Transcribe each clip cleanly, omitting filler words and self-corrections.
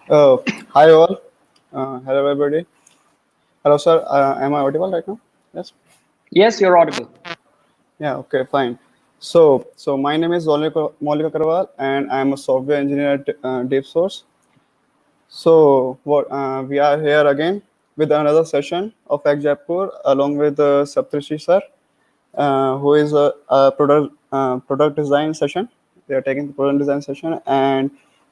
Hi all. Hello everybody. Hello sir. Am I audible right now? Yes. Yes, you're audible. Yeah. Okay. Fine. So my name is Moulika Karwal, and I am a software engineer at DeepSource. So what we are here again with another session of HackJaipur along with Saptrishi sir, who is a product design session. They are taking the product design session, and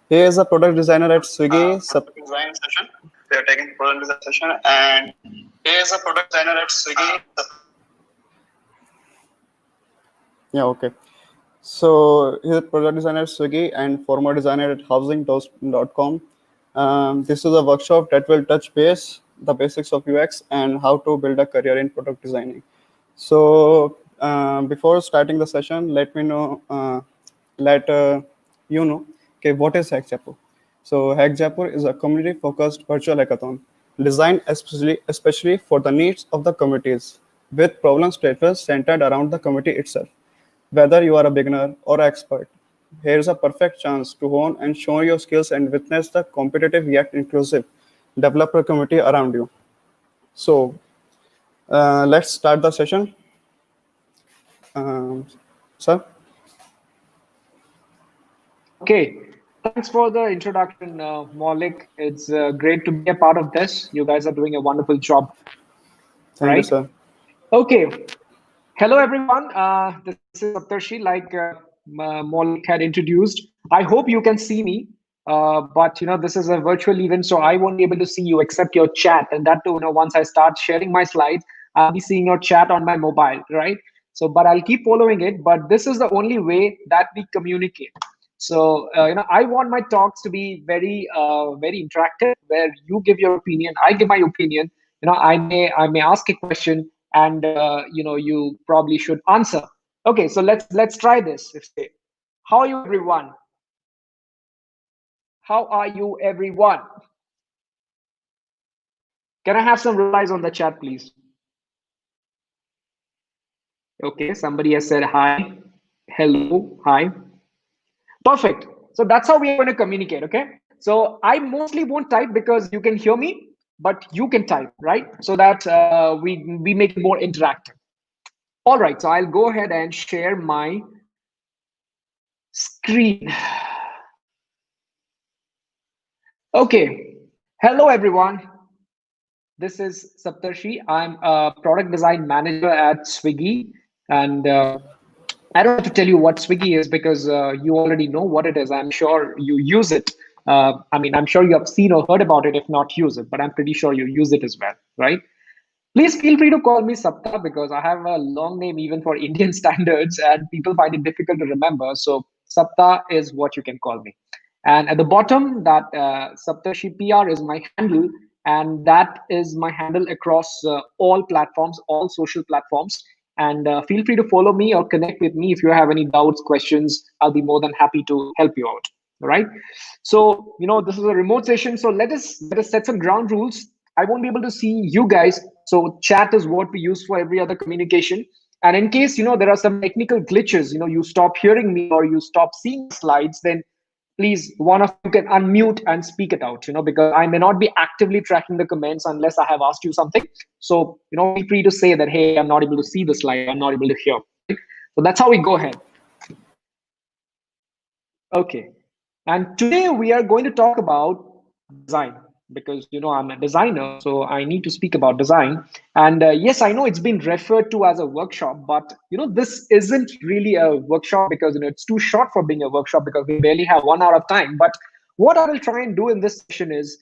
he is a product designer at Swiggy. Product design session. They are taking product design session, and he is a product designer at Swiggy. Yeah. Okay. So he's a product designer at Swiggy and former designer at housing.com. This is a workshop that will touch base the basics of UX and how to build a career in product designing. So before starting the session, let you know, okay, what is HackJaipur? So HackJaipur is a community-focused virtual hackathon designed especially for the needs of the communities, with problem statements centered around the community itself. Whether you are a beginner or expert, here's a perfect chance to hone and show your skills and witness the competitive yet inclusive developer community around you. So let's start the session. Um, sir? Okay. Thanks for the introduction, Maulik. It's great to be a part of this. You guys are doing a wonderful job, Thank you, right? sir. Okay. Hello, everyone. This is Saptarishi, like Maulik had introduced. I hope you can see me. But this is a virtual event, so I won't be able to see you except your chat. And that too, once I start sharing my slides, I'll be seeing your chat on my mobile, right? So, but I'll keep following it. But this is the only way that we communicate. So, I want my talks to be very interactive, where you give your opinion, I give my opinion. I may ask a question, and you probably should answer. Okay, so let's try this. If say, how are you, everyone? How are you, everyone? Can I have some replies on the chat, please? Okay, somebody has said hi, hello, hi. Perfect. So that's how we are going to communicate. Okay. So I mostly won't type because you can hear me, but you can type, right? So that we make it more interactive. All right. So I'll go ahead and share my screen. Okay. Hello, everyone. This is Saptarshi. I'm a product design manager at Swiggy, and I don't have to tell you what Swiggy is because you already know what it is. I'm sure you use it. I'm sure you have seen or heard about it, if not use it, but I'm pretty sure you use it as well, right? Please feel free to call me Sapta because I have a long name even for Indian standards and people find it difficult to remember. So Sapta is what you can call me. And at the bottom, that Saptarshi PR is my handle, and that is my handle across all platforms, all social platforms. And feel free to follow me or connect with me if you have any doubts, questions. I'll be more than happy to help you out. All right. So this is a remote session. So let us set some ground rules. I won't be able to see you guys. So chat is what we use for every other communication. And in case there are some technical glitches, you stop hearing me or you stop seeing slides, then please one of you can unmute and speak it out. Because I may not be actively tracking the comments unless I have asked you something. So feel free to say that, hey, I'm not able to see the slide, I'm not able to hear. So that's how we go ahead. Okay. And today we are going to talk about design because I'm a designer, so I need to speak about design. And yes, I know it's been referred to as a workshop, but this isn't really a workshop because it's too short for being a workshop because we barely have 1 hour of time. But what I will try and do in this session is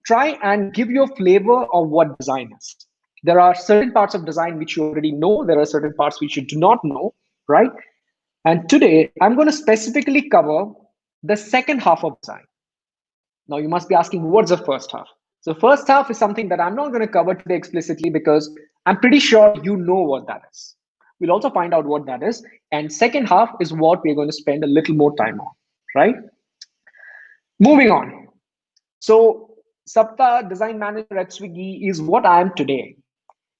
try and give you a flavor of what design is. There are certain parts of design which you already know. There are certain parts which you do not know, right? And today, I'm going to specifically cover the second half of design. Now, you must be asking, what's the first half? So, first half is something that I'm not going to cover today explicitly because I'm pretty sure you know what that is. We'll also find out what that is. And second half is what we're going to spend a little more time on, right? Moving on. So, Sapta Design Manager at Swiggy is what I am today.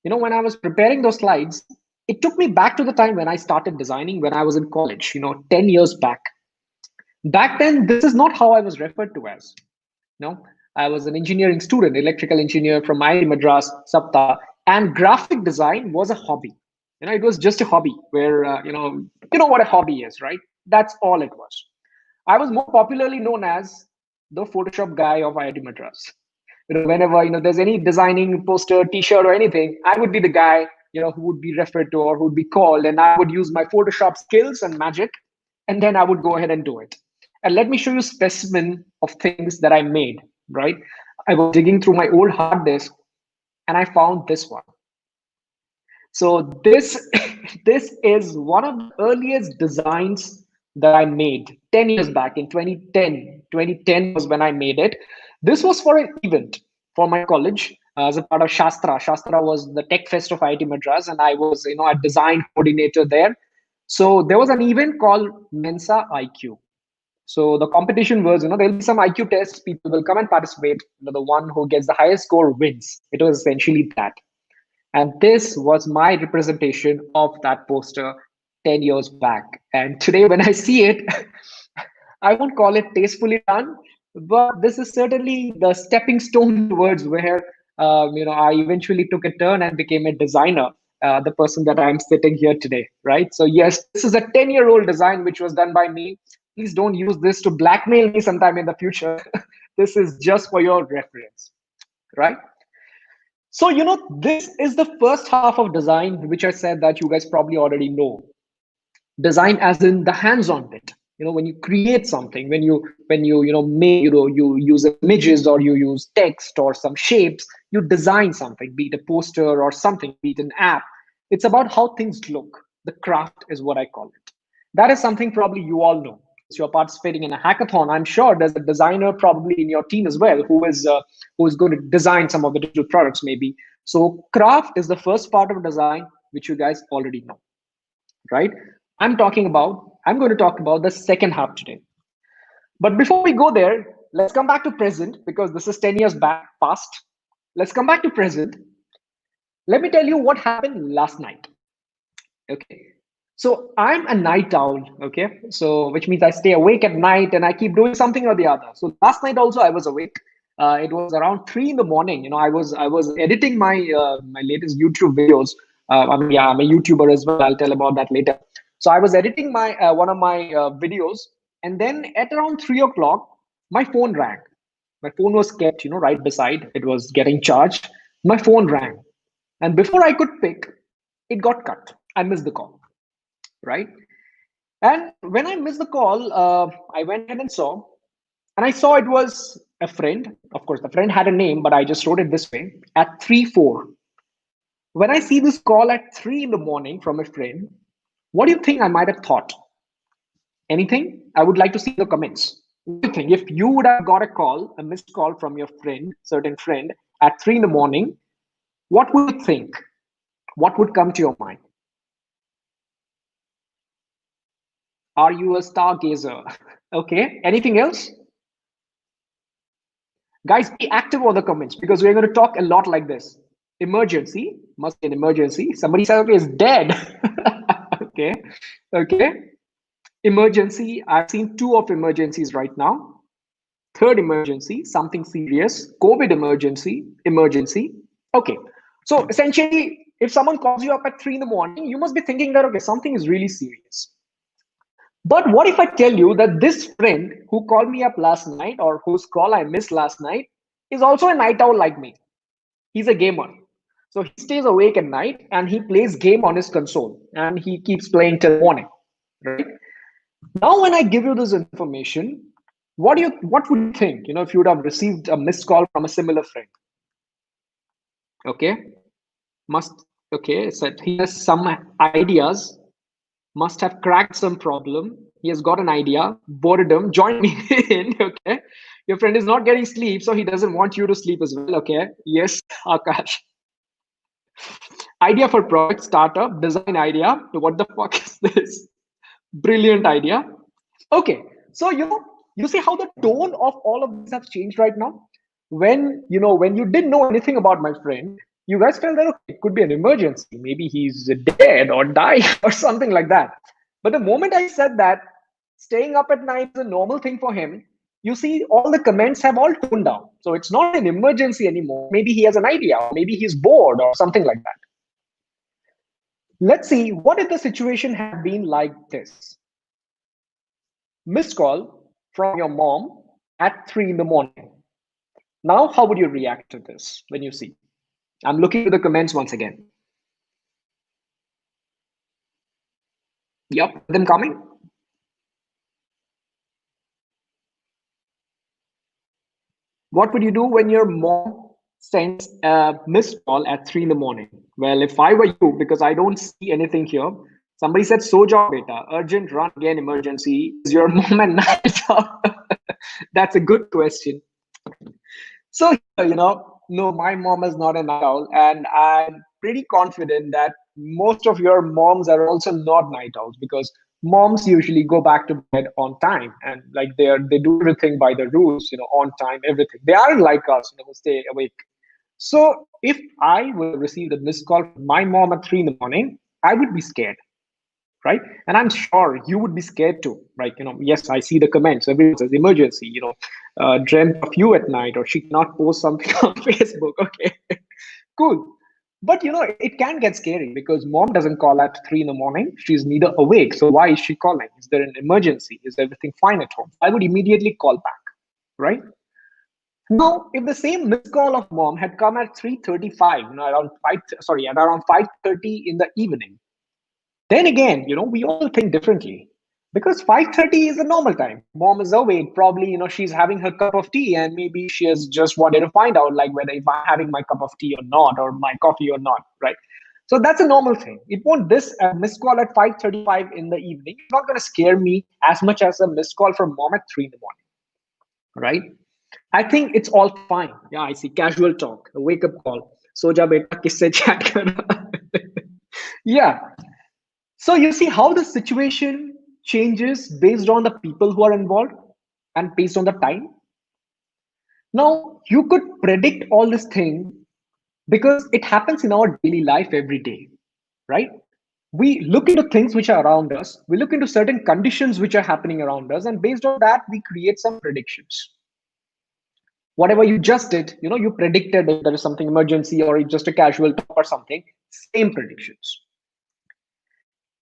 When I was preparing those slides, it took me back to the time when I started designing when I was in college, 10 years back. Back then, this is not how I was referred to as. No, I was an engineering student, electrical engineer from IIT Madras, Sapta, and graphic design was a hobby. It was just a hobby where you know what a hobby is, right? That's all it was. I was more popularly known as the Photoshop guy of IIT Madras. Whenever there's any designing poster, T-shirt, or anything, I would be the guy who would be referred to or who would be called, and I would use my Photoshop skills and magic, and then I would go ahead and do it. And let me show you a specimen of things that I made. Right, I was digging through my old hard disk, and I found this one. So this this is one of the earliest designs that I made 10 years back in 2010. 2010 was when I made it. This was for an event for my college as a part of Shastra. Shastra was the tech fest of IIT Madras, and I was a design coordinator there. So there was an event called Mensa IQ. So the competition was, there'll be some IQ tests. People will come and participate. The one who gets the highest score wins. It was essentially that. And this was my representation of that poster 10 years back. And today, when I see it, I won't call it tastefully done, but this is certainly the stepping stone towards where I eventually took a turn and became a designer. The person that I'm sitting here today, right? So yes, this is a 10-year-old design which was done by me. Please don't use this to blackmail me sometime in the future. This is just for your reference, right? So, this is the first half of design, which I said that you guys probably already know. Design as in the hands-on bit. When you create something, when you make, you use images or you use text or some shapes, you design something, be it a poster or something, be it an app. It's about how things look. The craft is what I call it. That is something probably you all know. So you're participating in a hackathon. I'm sure there's a designer probably in your team as well who is going to design some of the digital products maybe. So craft is the first part of design, which you guys already know, right? I'm going to talk about the second half today. But before we go there, let's come back to present because this is 10 years back past. Let's come back to present. Let me tell you what happened last night. Okay. So I'm a night owl, okay? So which means I stay awake at night and I keep doing something or the other. So last night also I was awake. It was around 3 in the morning. I was editing my latest YouTube videos. Yeah, I'm a YouTuber as well. I'll tell about that later. So I was editing my one of my videos, and then at around 3 o'clock, my phone rang. My phone was kept, right beside. It was getting charged. My phone rang, and before I could pick, it got cut. I missed the call, right? And when I missed the call, I went ahead and saw, and I saw it was a friend. Of course, the friend had a name, but I just wrote it this way at 3:04. When I see this call at 3 in the morning from a friend, what do you think I might have thought? Anything? I would like to see the comments. What do you think? If you would have got a call, a missed call from your friend, certain friend, at 3 in the morning, what would you think? What would come to your mind? Are you a stargazer? Okay. Anything else? Guys, be active on the comments because we're going to talk a lot like this. Emergency, must be an emergency. Somebody said, okay, it's dead. Okay. Okay. Emergency. I've seen two of emergencies right now. Third emergency, something serious. COVID emergency, emergency. Okay. So essentially, if someone calls you up at 3 in the morning, you must be thinking that, okay, something is really serious. But what if I tell you that this friend who called me up last night or whose call I missed last night is also a night owl like me? He's a gamer. So he stays awake at night and he plays game on his console and he keeps playing till morning, right? Now, when I give you this information, what would you think, if you would have received a missed call from a similar friend? Okay, must okay, so he has some ideas, must have cracked some problem. He has got an idea, boredom, join me in. Okay, your friend is not getting sleep, so he doesn't want you to sleep as well. Okay, yes, Akash. Idea for product startup, design idea. What the fuck is this? Brilliant idea. Okay, so you see how the tone of all of this has changed right now. When you didn't know anything about my friend, you guys felt that okay, it could be an emergency. Maybe he's dead or died or something like that. But the moment I said that staying up at night is a normal thing for him, you see all the comments have all toned down. So it's not an emergency anymore. Maybe he has an idea, or maybe he's bored or something like that. Let's see, what if the situation had been like this? Missed call from your mom at 3 in the morning. Now, how would you react to this when you see? I'm looking at the comments once again. Yep, them coming. What would you do when your mom sends a missed call at 3 in the morning? Well, if I were you, because I don't see anything here, somebody said, Soja beta, urgent run again emergency. Is your mom at night out? That's a good question. So, no, my mom is not a night owl, and I'm pretty confident that most of your moms are also not night owls, because moms usually go back to bed on time, and like they do everything by the rules, on time, everything. They are like us, who stay awake. So if I would have received a missed call from my mom at 3 in the morning, I would be scared, right? And I'm sure you would be scared too, right? Yes, I see the comments. Everyone says emergency, dreamt of you at night, or she cannot post something on Facebook. Okay, cool. But it can get scary, because mom doesn't call at 3 in the morning. She's neither awake. So why is she calling? Is there an emergency? Is everything fine at home? I would immediately call back, right? Now, if the same missed call of mom had come at 3:35, around 5, sorry, at around 5:30 in the evening, then again, we all think differently, because 5:30 is a normal time. Mom is awake, probably, she's having her cup of tea, and maybe she has just wanted to find out, like, whether if I'm having my cup of tea or not, or my coffee or not, right? So that's a normal thing. It won't, this missed call at 5:35 in the evening, it's not going to scare me as much as a missed call from mom at 3 in the morning, right? I think it's all fine. Yeah, I see casual talk, a wake up call. Soja beta, kisse chat kara. Yeah. So you see how the situation changes based on the people who are involved and based on the time. Now, you could predict all this thing because it happens in our daily life every day, right? We look into things which are around us, we look into certain conditions which are happening around us, and based on that, we create some predictions. Whatever you just did, you predicted if there is something emergency or it's just a casual talk or something, same predictions.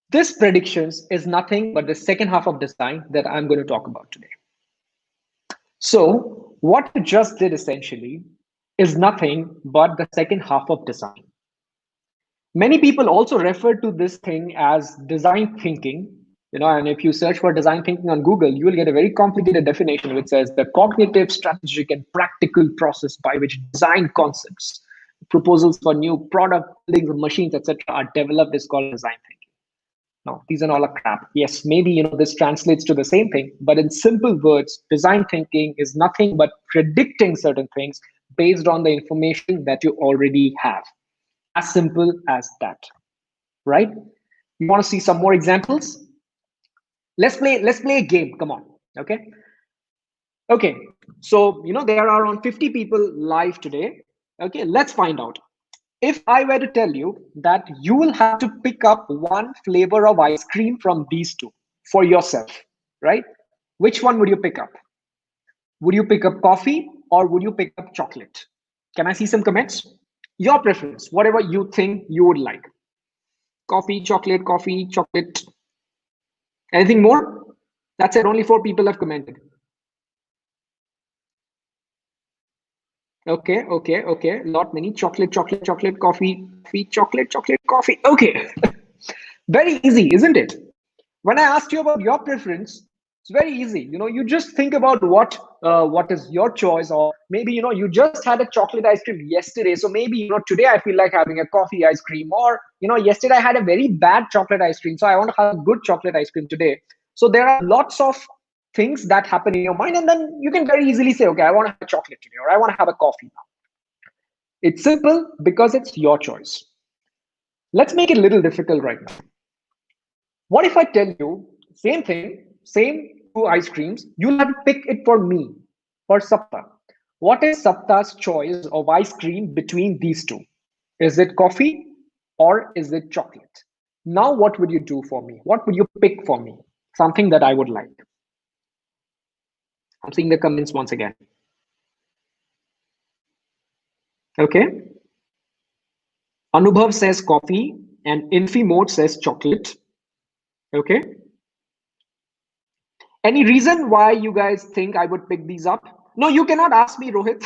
This predictions is nothing but the second half of design that I'm going to talk about today. So what you just did essentially is nothing but the second half of design. Many people also refer to this thing as design thinking, and if you search for design thinking on Google, you will get a very complicated definition which says the cognitive, strategic, and practical process by which design concepts, proposals for new product buildings, machines, etc., are developed is called design thinking. No, these are all a crap. Yes, maybe this translates to the same thing, but in simple words, design thinking is nothing but predicting certain things based on the information that you already have. As simple as that, right? You want to see some more examples? Let's play a game. Come on. Okay. So there are around 50 people live today. Okay, let's find out. If I were to tell you that you will have to pick up one flavor of ice cream from these two for yourself, right? Which one would you pick up? Would you pick up coffee or would you pick up chocolate? Can I see some comments? Your preference, whatever you think you would like. Coffee, chocolate. Anything more? That's it. Only 4 people have commented. Okay. Not many. Chocolate, coffee, chocolate, coffee. Okay. Very easy, isn't it? When I asked you about your preference, it's very easy. You just think about what is your choice, or maybe you just had a chocolate ice cream yesterday, so maybe today I feel like having a coffee ice cream, or yesterday I had a very bad chocolate ice cream, so I want to have a good chocolate ice cream today. So there are lots of things that happen in your mind, and then you can very easily say, okay, I want to have a chocolate today, or I want to have a coffee now. It's simple because it's your choice. Let's make it a little difficult right now. What if I tell you same thing, same 2 ice creams, you'll have to pick it for me, for Sapta. What is Sapta's choice of ice cream between these 2? Is it coffee or is it chocolate? Now, what would you do for me? What would you pick for me? Something that I would like. I'm seeing the comments once again. Okay. Anubhav says coffee and Infi Mode says chocolate. Okay. Any reason why you guys think I would pick these up? No, you cannot ask me, Rohit.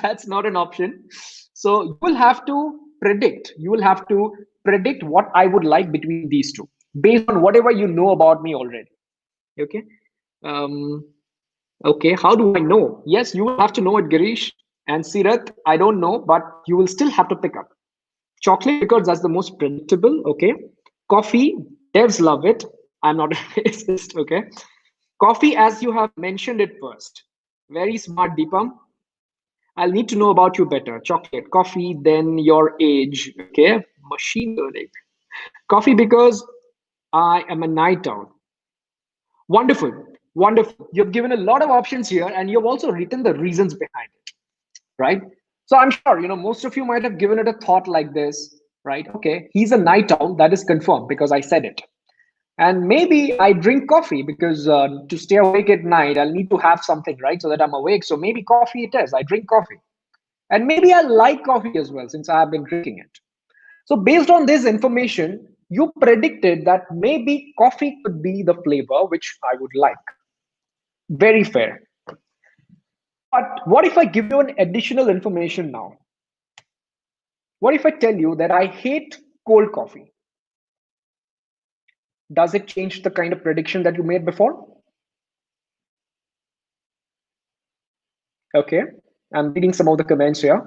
That's not an option. So you will have to predict. You will have to predict what I would like between these two based on whatever you know about me already. Okay. Um, okay. How do I know? Yes, you will have to know it, Girish and Sirat. I don't know, but you will still have to pick up chocolate because that's the most predictable. Okay. Coffee, devs love it. I'm not a racist. Okay. Coffee, as you have mentioned it first. Very smart, Deepam. I'll need to know about you better. Chocolate, coffee, then your age. Okay. Machine learning. Coffee because I am a night owl. Wonderful. Wonderful. You've given a lot of options here and you've also written the reasons behind it, right? So I'm sure, most of you might have given it a thought like this, right? Okay, he's a night owl. That is confirmed because I said it. And maybe I drink coffee because to stay awake at night, I'll need to have something, right? So that I'm awake. So maybe coffee it is. I drink coffee. And maybe I like coffee as well since I have been drinking it. So based on this information, you predicted that maybe coffee could be the flavor which I would like. Very fair. But what if I give you an additional information now? What if I tell you that I hate cold coffee? Does it change the kind of prediction that you made before? Okay, I'm reading some of the comments here.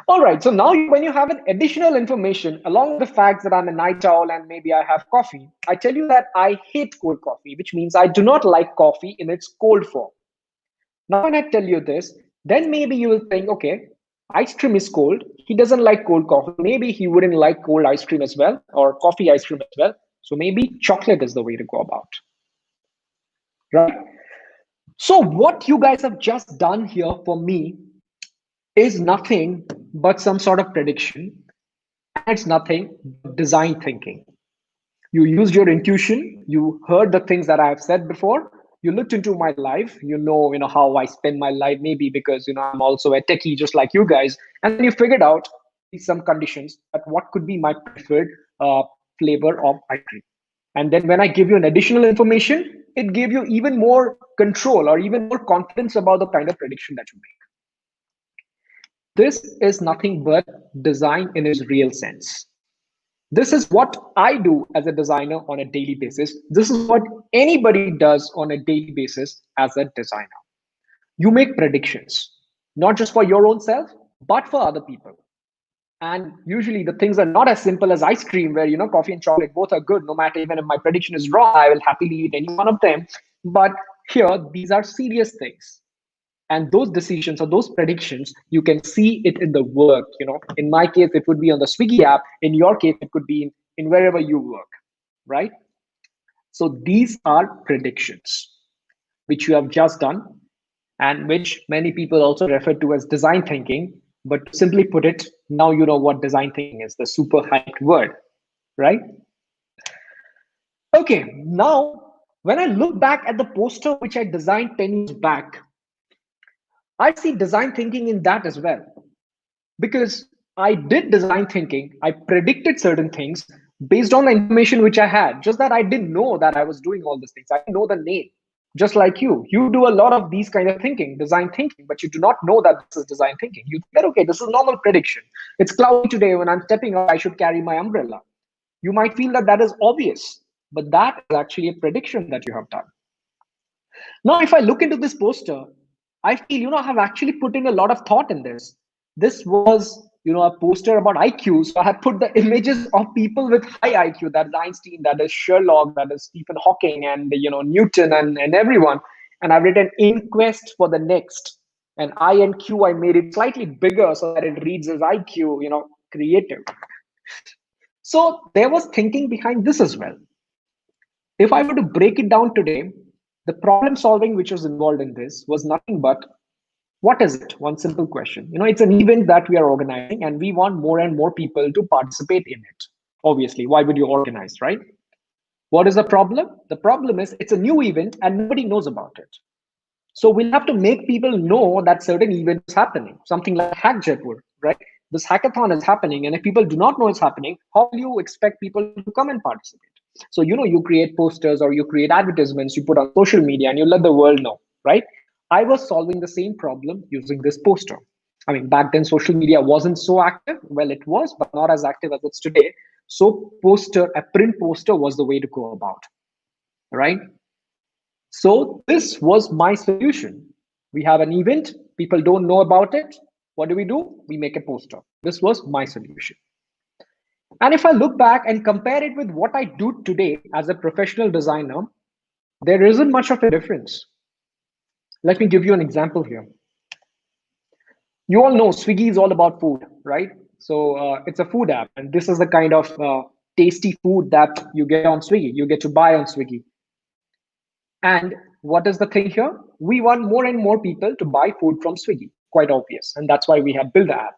All right, so now when you have an additional information along with the facts that I'm a night owl and maybe I have coffee, I tell you that I hate cold coffee, which means I do not like coffee in its cold form. Now, when I tell you this, then maybe you will think, okay, ice cream is cold. He doesn't like cold coffee. Maybe he wouldn't like cold ice cream as well, or coffee ice cream as well. So maybe chocolate is the way to go about. Right? So what you guys have just done here for me is nothing but some sort of prediction. And it's nothing but design thinking. You used your intuition, you heard the things that I have said before, you looked into my life, you know how I spend my life, maybe because I'm also a techie just like you guys, and then you figured out some conditions at what could be my preferred flavor of ice cream. And then when I give you an additional information, it gave you even more control or even more confidence about the kind of prediction that you make. This is nothing but design in its real sense. This is what I do as a designer on a daily basis. This is what anybody does on a daily basis as a designer. You make predictions, not just for your own self, but for other people. And usually the things are not as simple as ice cream, where coffee and chocolate both are good. No matter even if my prediction is wrong, I will happily eat any one of them. But here, these are serious things. And those decisions or those predictions, you can see it in the work. In my case, it would be on the Swiggy app. In your case, it could be in wherever you work, right? So these are predictions which you have just done and which many people also refer to as design thinking. But to simply put it, now you know what design thinking is, the super hyped word, right? Okay, now when I look back at the poster which I designed 10 years back, I see design thinking in that as well. Because I did design thinking, I predicted certain things based on the information which I had, just that I didn't know that I was doing all these things. I didn't know the name. Just like you do a lot of these kind of thinking, design thinking, but you do not know that this is design thinking. You think, okay, this is normal prediction. It's cloudy today. When I'm stepping out, I should carry my umbrella. You might feel that that is obvious, but that is actually a prediction that you have done. Now, if I look into this poster, I feel, I have actually put in a lot of thought in this. This was, a poster about IQ. So I have put the images of people with high IQ. That is Einstein, that is Sherlock, that is Stephen Hawking, and, Newton and everyone. And I've written inquest for the next. And I and Q, I made it slightly bigger so that it reads as IQ, creative. So there was thinking behind this as well. If I were to break it down today, the problem solving which was involved in this was nothing but, what is it? One simple question. It's an event that we are organizing and we want more and more people to participate in it. Obviously, why would you organize, right? What is the problem? The problem is it's a new event and nobody knows about it. So we'll have to make people know that certain event is happening, something like Hack Jaipur, right? This hackathon is happening, and if people do not know it's happening, how will you expect people to come and participate? So, you create posters or you create advertisements, you put on social media, and you let the world know, right? I was solving the same problem using this poster. I mean, back then, social media wasn't so active. Well, it was, but not as active as it's today. So, a print poster was the way to go about, right? So this was my solution. We have an event, people don't know about it. What do? We make a poster. This was my solution. And if I look back and compare it with what I do today as a professional designer, there isn't much of a difference. Let me give you an example here. You all know Swiggy is all about food, right? So it's a food app, and this is the kind of tasty food that you get on Swiggy. You get to buy on Swiggy. And what is the thing here? We want more and more people to buy food from Swiggy. Quite obvious. And that's why we have built the app.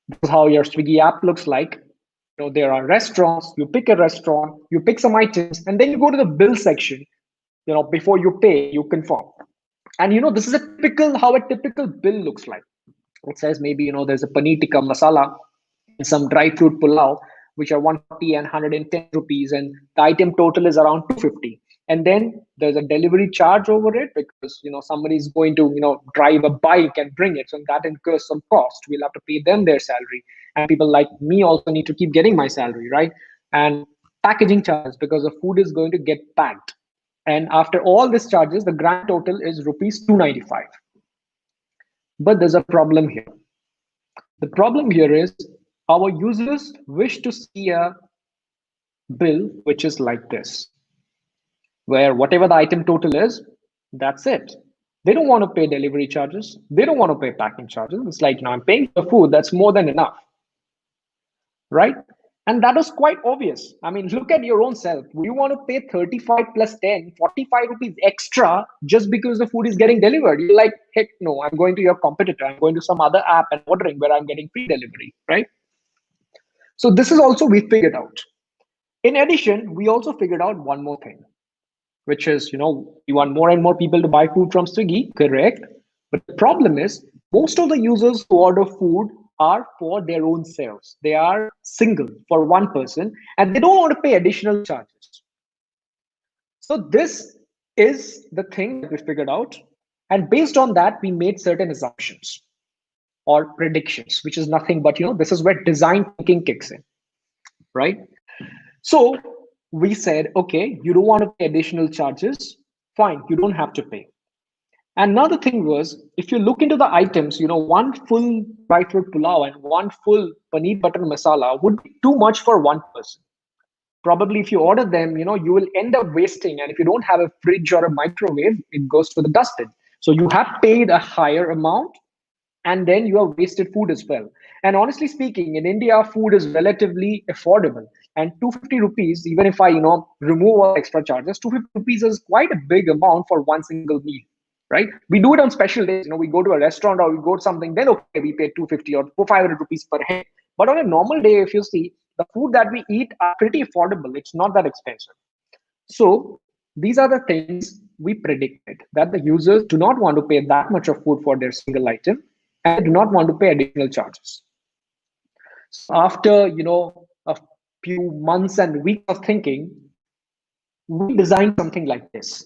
This is how your Swiggy app looks like. There are restaurants, you pick a restaurant, you pick some items, and then you go to the bill section. Before you pay, you confirm. And this is how a typical bill looks like. It says maybe, there's a paneer tikka masala and some dry fruit pulao, which are 140 and 110 rupees, and the item total is around 250. And then there's a delivery charge over it because somebody is going to drive a bike and bring it, so that incurs some cost. We'll have to pay them their salary, and people like me also need to keep getting my salary, right? And packaging charges because the food is going to get packed. And after all these charges, the grand total is rupees 295. But there's a problem here. The problem here is our users wish to see a bill which is like this, where whatever the item total is, that's it. They don't want to pay delivery charges. They don't want to pay packing charges. It's like, I'm paying for food. That's more than enough, right? And that was quite obvious. I mean, look at your own self. Would you want to pay 35 plus 10, 45 rupees extra just because the food is getting delivered? You're like, heck no, I'm going to your competitor. I'm going to some other app and ordering where I'm getting free delivery, right? So this is also we figured out. In addition, we also figured out one more thing, which is, we want more and more people to buy food from Swiggy, correct? But the problem is most of the users who order food are for their own selves. They are single for one person and they don't want to pay additional charges. So this is the thing that we figured out. And based on that, we made certain assumptions or predictions, which is nothing but, this is where design thinking kicks in, right? So we said, okay, you don't want to pay additional charges. Fine, you don't have to pay. Another thing was, if you look into the items, one full dry fruit pulao and one full paneer butter masala would be too much for one person. Probably if you order them, you will end up wasting. And if you don't have a fridge or a microwave, it goes to the dustbin. So you have paid a higher amount and then you have wasted food as well. And honestly speaking, in India, food is relatively affordable. And 250 rupees, even if I, remove all extra charges, 250 rupees is quite a big amount for one single meal, right? We do it on special days. We go to a restaurant or we go to something, then okay, we pay 250 or 500 rupees per head. But on a normal day, if you see, the food that we eat are pretty affordable. It's not that expensive. So these are the things we predicted, that the users do not want to pay that much of food for their single item and do not want to pay additional charges. So after a few months and weeks of thinking, we designed something like this.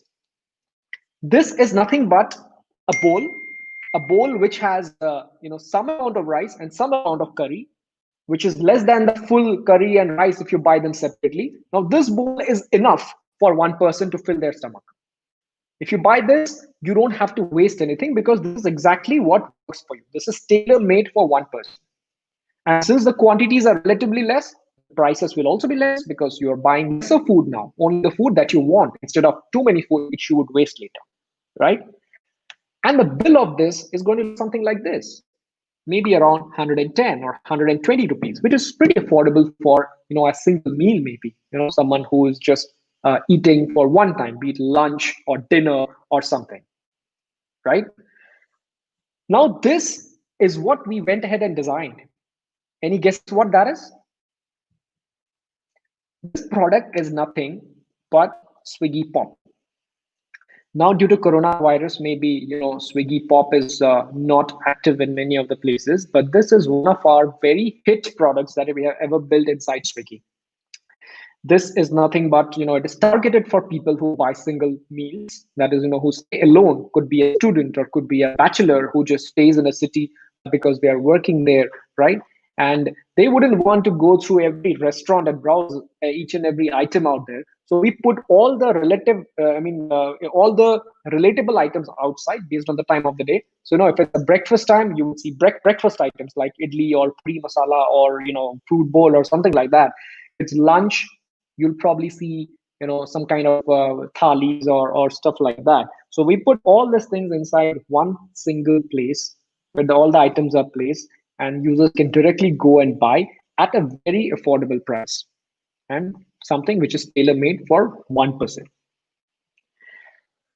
This is nothing but a bowl which has some amount of rice and some amount of curry, which is less than the full curry and rice if you buy them separately. Now this bowl is enough for one person to fill their stomach. If you buy this, you don't have to waste anything because this is exactly what works for you. This is tailor-made for one person. And since the quantities are relatively less, prices will also be less because you're buying lesser food now, only the food that you want instead of too many food which you would waste later, right? And the bill of this is going to be something like this, maybe around 110 or 120 rupees, which is pretty affordable for a single meal, maybe someone who is just eating for one time, be it lunch or dinner or something, right? Now this is what we went ahead and designed. Any guesses what that is? This product is nothing but Swiggy Pop. Now, due to coronavirus, maybe Swiggy Pop is not active in many of the places, but this is one of our very hit products that we have ever built inside Swiggy. This is nothing but it is targeted for people who buy single meals, that is who stay alone, could be a student or could be a bachelor who just stays in a city because they are working there, right? And they wouldn't want to go through every restaurant and browse each and every item out there. So we put all the all the relatable items outside based on the time of the day. So if it's a breakfast time, you would see breakfast items like idli or puri masala or fruit bowl or something like that. It's lunch, you'll probably see some kind of thalis or stuff like that. So we put all these things inside one single place where all the items are placed, and users can directly go and buy at a very affordable price, and something which is tailor made for one person.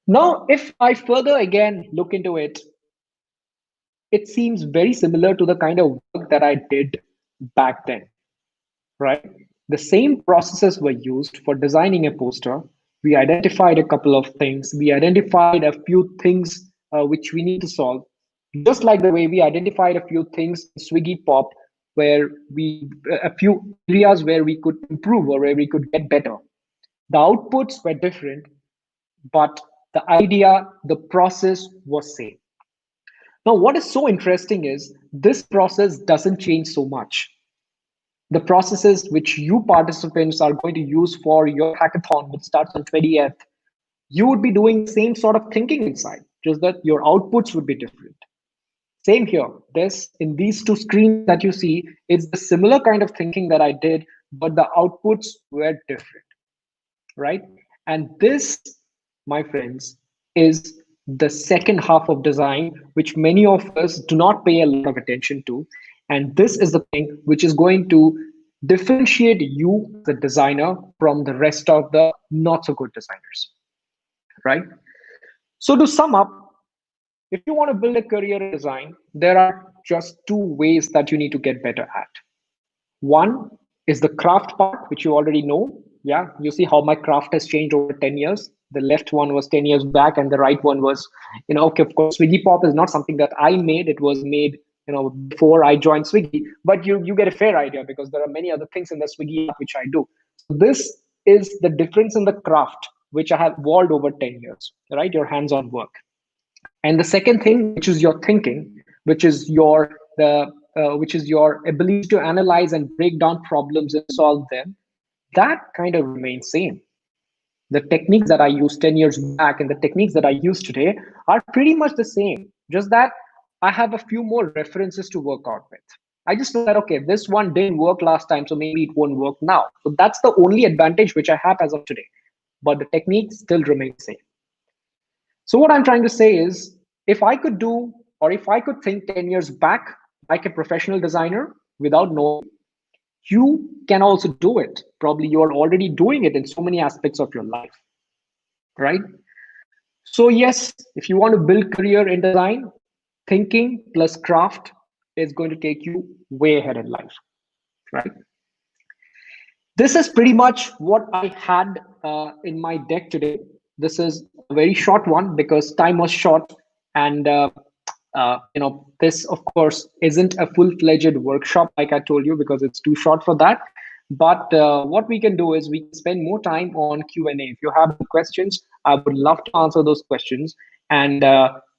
Now, if I further again look into it, it seems very similar to the kind of work that I did back then, right? The same processes were used for designing a poster. We identified a couple of things. We identified a few things which we need to solve, just like the way we identified a few things in Swiggy Pop, where a few areas where we could improve or where we could get better. The outputs were different, but the idea, the process was same. Now, what is so interesting is this process doesn't change so much. The processes which you participants are going to use for your hackathon, which starts on 20th, you would be doing the same sort of thinking inside, just that your outputs would be different. Same here. This in these two screens that you see, it's the similar kind of thinking that I did, but the outputs were different, right? And this, my friends, is the second half of design, which many of us do not pay a lot of attention to. And this is the thing which is going to differentiate you, the designer, from the rest of the not so good designers, right? So, to sum up, if you want to build a career in design, there are just two ways that you need to get better at. One is the craft part, which you already know. Yeah, you see how my craft has changed over 10 years. The left one was 10 years back, and the right one was, okay, of course, Swiggy Pop is not something that I made. It was made, before I joined Swiggy. But you get a fair idea because there are many other things in the Swiggy app which I do. So this is the difference in the craft, which I have evolved over 10 years, right? Your hands-on work. And the second thing, which is your thinking, which is your ability to analyze and break down problems and solve them, that kind of remains same. The techniques that I used 10 years back and the techniques that I use today are pretty much the same, just that I have a few more references to work out with. I just know that, okay, this one didn't work last time, so maybe it won't work now. So that's the only advantage which I have as of today. But the technique still remains the same. So what I'm trying to say is, if I could do, or if I could think 10 years back like a professional designer without knowing, you can also do it. Probably you're already doing it in so many aspects of your life, right? So yes, if you want to build career in design, thinking plus craft is going to take you way ahead in life, right? This is pretty much what I had in my deck today. This is a very short one because time was short, and this of course isn't a full-fledged workshop like I told you because it's too short for that. But what we can do is we can spend more time on Q&A. If you have questions, I would love to answer those questions. And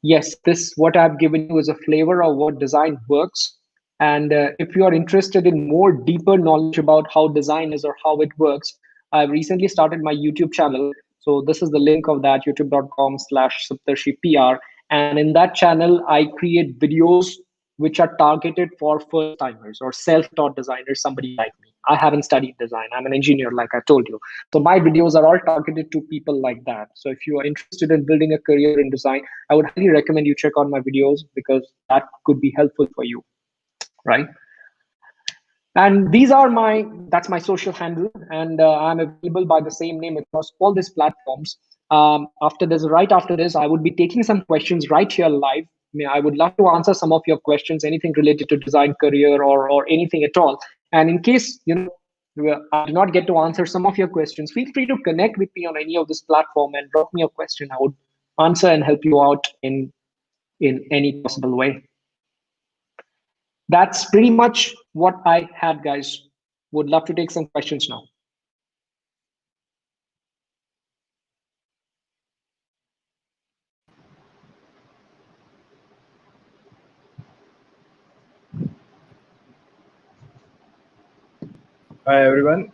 yes, this what I've given you is a flavor of what design works. And if you are interested in more deeper knowledge about how design is or how it works, I've recently started my YouTube channel. So this is the link of that, youtube.com/SaptarishipR. And in that channel, I create videos which are targeted for first timers or self-taught designers, somebody like me. I haven't studied design. I'm an engineer, like I told you. So my videos are all targeted to people like that. So if you are interested in building a career in design, I would highly recommend you check out my videos because that could be helpful for you, right? And that's my social handle, and I'm available by the same name across all these platforms. Right after this, I would be taking some questions right here live. I would love to answer some of your questions, anything related to design career or anything at all. And in case I do not get to answer some of your questions, feel free to connect with me on any of this platform and drop me a question. I would answer and help you out in any possible way. That's pretty much what I had, guys. Would love to take some questions now. Hi everyone.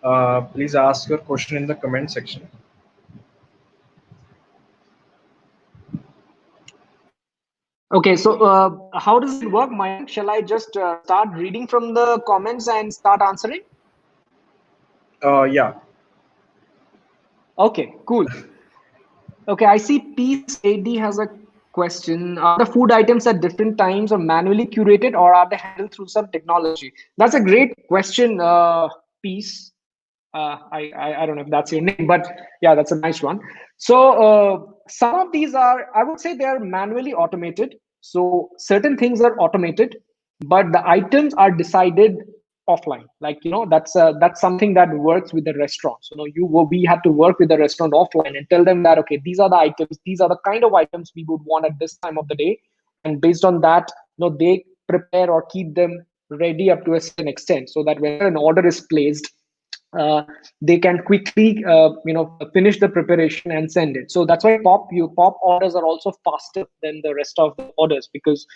Please ask your question in the comment section. Okay, so how does it work, Mayank? Shall I just start reading from the comments and start answering? Yeah. Okay, cool. Okay, I see Peace AD has a question. Are the food items at different times or manually curated, or are they handled through some technology? That's a great question, Peace. I don't know if that's your name, but yeah, that's a nice one. So some of these are, I would say, they are manually automated. So certain things are automated, but the items are decided offline. Like, that's something that works with the restaurants. We had to work with the restaurant offline and tell them that, okay, these are the items, these are the kind of items we would want at this time of the day, and based on that, they prepare or keep them ready up to a certain extent, so that when an order is placed, uh, they can quickly finish the preparation and send it. So that's why pop orders are also faster than the rest of the orders, because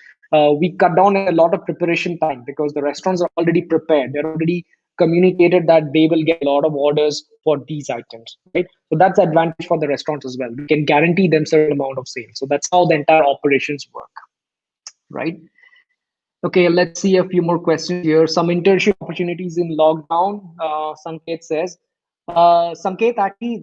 we cut down a lot of preparation time, because the restaurants are already prepared, they're already communicated that they will get a lot of orders for these items, right? So that's the advantage for the restaurants as well. We can guarantee them certain amount of sales. So that's how the entire operations work, right? Okay, let's see a few more questions here. Some internship opportunities in lockdown. Sanket says, Sanket, actually,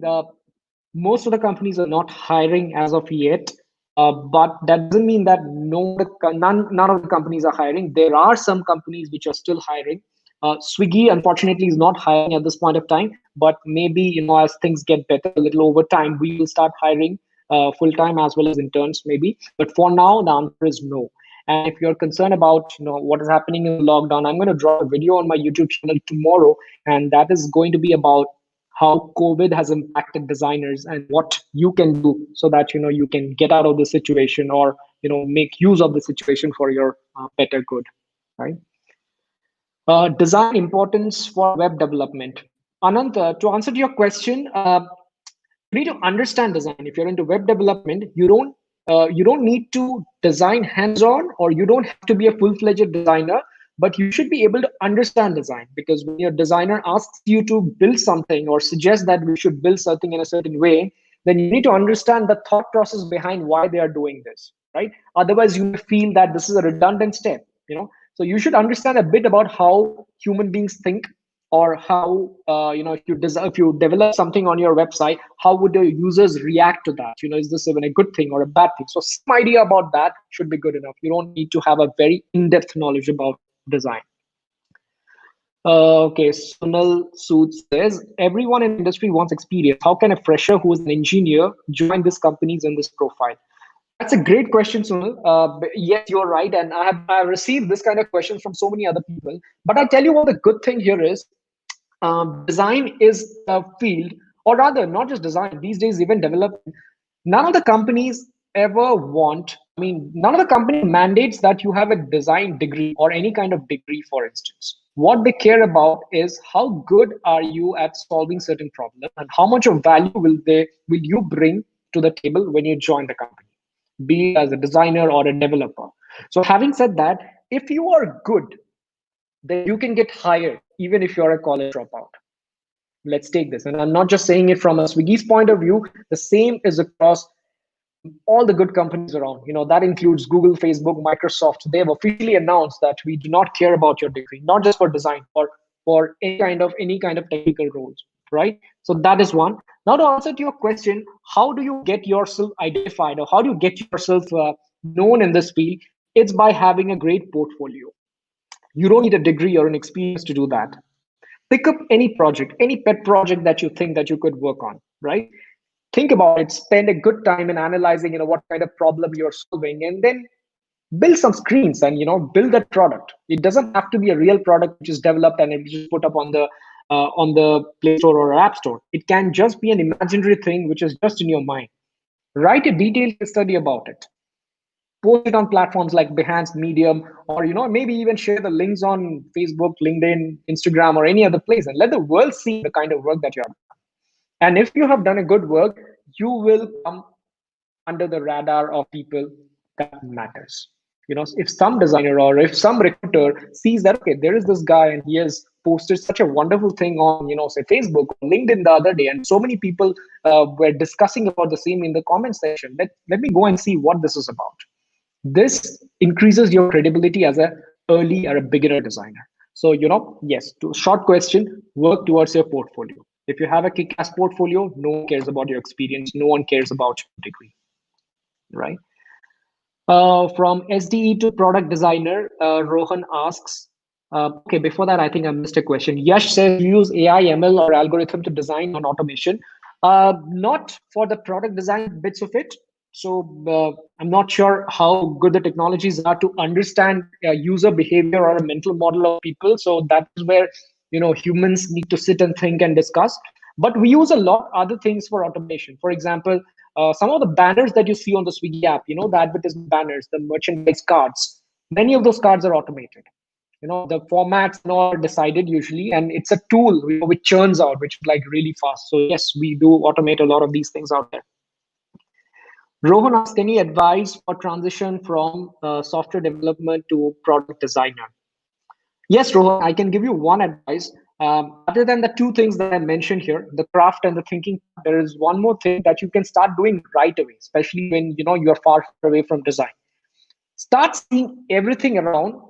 most of the companies are not hiring as of yet, but that doesn't mean that none of the companies are hiring. There are some companies which are still hiring. Swiggy, unfortunately, is not hiring at this point of time, but maybe, as things get better a little over time, we will start hiring full time as well as interns, maybe. But for now, the answer is no. And if you're concerned about what is happening in lockdown, I'm going to drop a video on my YouTube channel tomorrow, and that is going to be about how COVID has impacted designers and what you can do so that you can get out of the situation, or make use of the situation for your better good, right? Design importance for web development. Anant, to answer to your question, you need to understand design. If you're into web development, you don't need to design hands-on, or you don't have to be a full-fledged designer, but you should be able to understand design, because when your designer asks you to build something or suggests that we should build something in a certain way, then you need to understand the thought process behind why they are doing this, right? Otherwise you may feel that this is a redundant step. So you should understand a bit about how human beings think, or how if you develop something on your website, how would the users react to that? Is this even a good thing or a bad thing? So some idea about that should be good enough. You don't need to have a very in-depth knowledge about design. Okay, Sunil Sood says, everyone in industry wants experience. How can a fresher who is an engineer join these companies in this profile? That's a great question, Sunil. Yes, you're right. And I have received this kind of questions from so many other people. But I'll tell you what the good thing here is. Design is a field, or rather, not just design, these days, even development. None of the companies ever none of the company mandates that you have a design degree or any kind of degree, for instance. What they care about is how good are you at solving certain problems, and how much of value will you bring to the table when you join the company, be it as a designer or a developer. So having said that, if you are good, then you can get hired even if you're a college dropout. Let's take this, and I'm not just saying it from a Swiggy's point of view. The same is across all the good companies around. That includes Google, Facebook, Microsoft. They have officially announced that we do not care about your degree, not just for design, for any kind of technical roles, right? So that is one. Now, to answer to your question, how do you get yourself identified, or how do you get yourself known in this field? It's by having a great portfolio. You don't need a degree or an experience to do that. Pick up any project, any pet project that you think that you could work on, right? Think about it, spend a good time in analyzing what kind of problem you're solving, and then build some screens and build that product. It doesn't have to be a real product which is developed and it's just put up on the on the Play Store or App Store. It can just be an imaginary thing which is just in your mind. Write a detailed case study about it. Post it on platforms like Behance, Medium, or maybe even share the links on Facebook, LinkedIn, Instagram, or any other place, and let the world see the kind of work that you have done. And if you have done a good work, you will come under the radar of people that matters. If some designer or if some recruiter sees that, okay, there is this guy and he has posted such a wonderful thing on, say Facebook or LinkedIn the other day, and so many people were discussing about the same in the comment section. Let me go and see what this is about. This increases your credibility as a early or a beginner designer. So, yes, to short question, work towards your portfolio. If you have a kick-ass portfolio, no one cares about your experience. No one cares about your degree, right? From SDE to product designer, Rohan asks, okay, before that, I think I missed a question. Yash says, you use AI, ML, or algorithm to design on automation. Not for the product design bits of it. So I'm not sure how good the technologies are to understand user behavior or a mental model of people. So that is where humans need to sit and think and discuss. But we use a lot other things for automation. For example, some of the banners that you see on the Swiggy app, the advertisement banners, the merchandise cards, many of those cards are automated. The formats and all are decided usually, and it's a tool which churns out, which is like really fast. So yes, we do automate a lot of these things out there. Rohan asked, any advice for transition from software development to product designer? Yes, Rohan, I can give you one advice. Other than the two things that I mentioned here, the craft and the thinking, there is one more thing that you can start doing right away, especially when you're far away from design. Start seeing everything around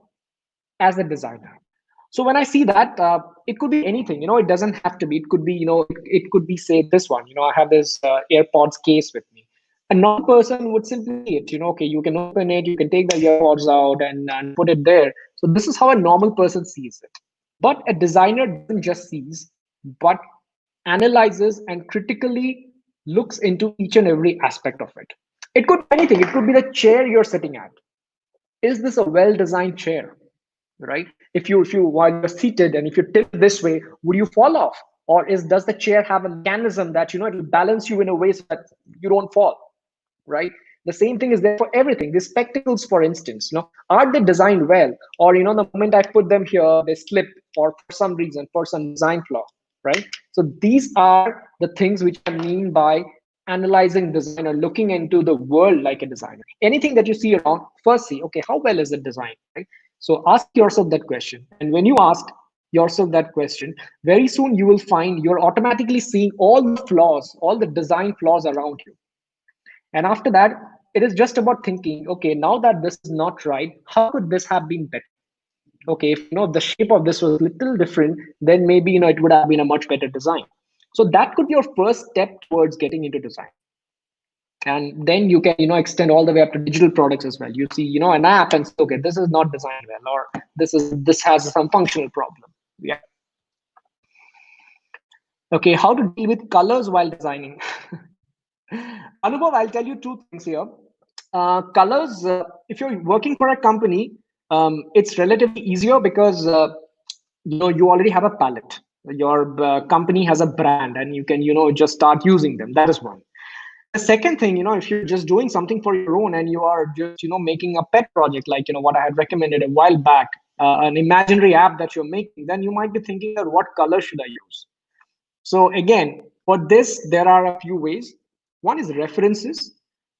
as a designer. So when I see that, it could be anything. It doesn't have to be. It could be, it could be, say, this one. I have this AirPods case with me. A non-person would simply see it. Okay, you can open it, you can take the AirPods out and put it there. So this is how a normal person sees it. But a designer doesn't just sees, but analyzes and critically looks into each and every aspect of it. It could be anything. It could be the chair you're sitting at. Is this a well-designed chair? Right? If you while you're seated and if you tilt this way, would you fall off? Or does the chair have a mechanism that it will balance you in a way so that you don't fall? Right? The same thing is there for everything. These spectacles, for instance, are they designed well? Or the moment I put them here, they slip, or for some reason, for some design flaw, right? So these are the things which I mean by analyzing design or looking into the world like a designer. Anything that you see around, first see, okay, how well is it designed, right? So ask yourself that question. And when you ask yourself that question, very soon you will find you're automatically seeing all the flaws, all the design flaws around you. And after that, it is just about thinking, okay, now that this is not right, how could this have been better? Okay, if the shape of this was a little different, then maybe it would have been a much better design. So that could be your first step towards getting into design. And then you can extend all the way up to digital products as well. You see an app and say, okay, this is not designed well, or this has some functional problem. Yeah. Okay, how to deal with colors while designing? Anubhav, I'll tell you two things here. Colors, if you're working for a company, it's relatively easier because you already have a palette. Your company has a brand, and you can just start using them. That is one. The second thing, if you're just doing something for your own and you are just making a pet project, like what I had recommended a while back, an imaginary app that you're making, then you might be thinking that what color should I use? So again, for this, there are a few ways. One is references.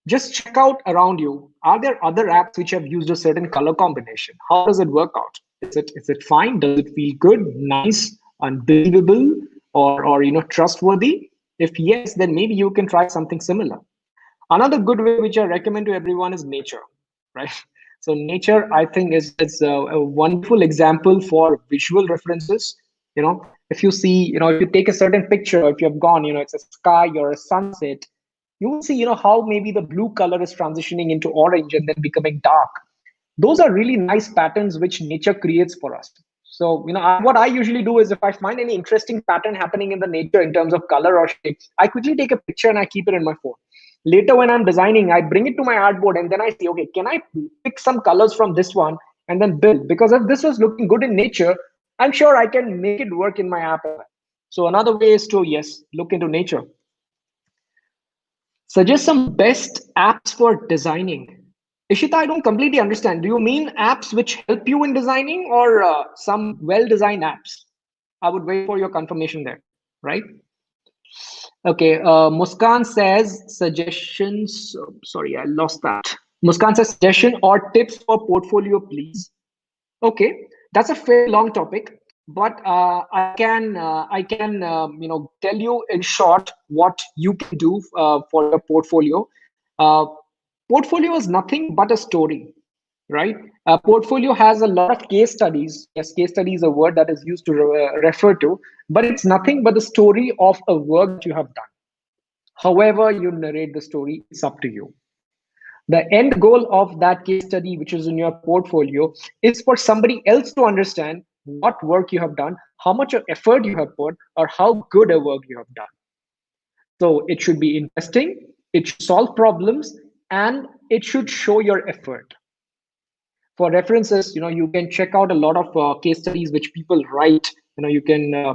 Just check out around you. Are there other apps which have used a certain color combination? How does it work out? Is it fine? Does it feel good, nice, unbelievable, or trustworthy? If yes, then maybe you can try something similar. Another good way which I recommend to everyone is nature, right? So nature, I think, is a wonderful example for visual references. If you see, if you take a certain picture, if you've gone, it's a sky or a sunset, you will see, how maybe the blue color is transitioning into orange and then becoming dark. Those are really nice patterns which nature creates for us. So, what I usually do is if I find any interesting pattern happening in the nature in terms of color or shape, I quickly take a picture and I keep it in my phone. Later, when I'm designing, I bring it to my artboard and then I see, okay, can I pick some colors from this one and then build? Because if this was looking good in nature, I'm sure I can make it work in my app. So another way is to, yes, look into nature. Suggest some best apps for designing. Ishita, I don't completely understand. Do you mean apps which help you in designing, or some well-designed apps? I would wait for your confirmation there, right? Okay, Muskan says suggestions. Sorry, I lost that. Muskan says suggestion or tips for portfolio, please. Okay, that's a fairly long topic, but I can tell you in short what you can do for your portfolio. Uh, Portfolio is nothing but a story, right? Portfolio has a lot of case studies. Yes, case study is a word that is used to refer to, but it's nothing but the story of a work that you have done. However you narrate the story, it's up to you. The end goal of that case study, which is in your portfolio, is for somebody else to understand what work you have done, how much of effort you have put, or how good a work you have done. So it should be interesting, it should solve problems, and it should show your effort. For references, you can check out a lot of case studies which people write. You can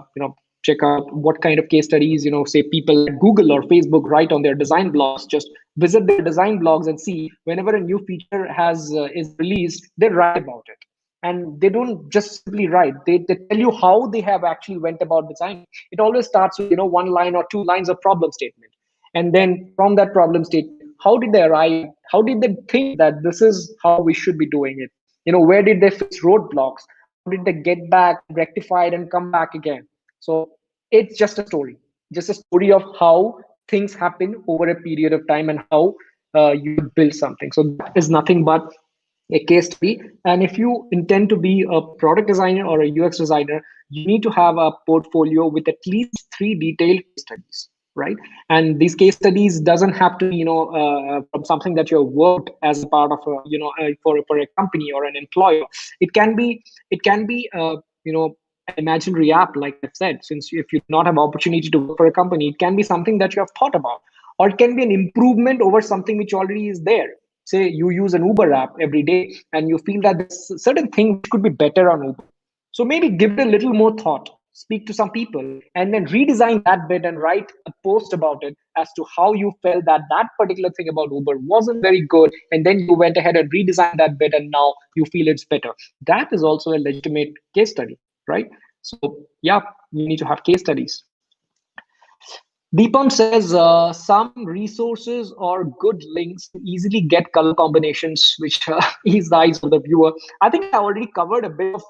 check out what kind of case studies, say people at Google or Facebook write on their design blogs. Just visit their design blogs and see whenever a new feature has is released, they write about it. And they don't just simply write, they tell you how they have actually went about designing. It always starts with one line or two lines of problem statement, and then from that problem statement, how did they arrive, how did they think that this is how we should be doing it, where did they face roadblocks, how did they get back, rectify it, and come back again. So it's just a story of how things happen over a period of time, and how you build something. So that is nothing but a case study. And if you intend to be a product designer or a UX designer, you need to have a portfolio with at least three detailed case studies, right? And these case studies doesn't have to be from something that you have worked as a part of a, for a company or an employer. It can be an imaginary app, like I've said. Since if you do not have opportunity to work for a company, it can be something that you have thought about, or it can be an improvement over something which already is there. Say you use an Uber app every day and you feel that there's a certain thing which could be better on Uber. So maybe give it a little more thought, speak to some people, and then redesign that bit and write a post about it as to how you felt that that particular thing about Uber wasn't very good. And then you went ahead and redesigned that bit and now you feel it's better. That is also a legitimate case study, right? So, yeah, you need to have case studies. Deepam says some resources or good links to easily get color combinations, which ease the eyes of the viewer. I think I already covered a bit of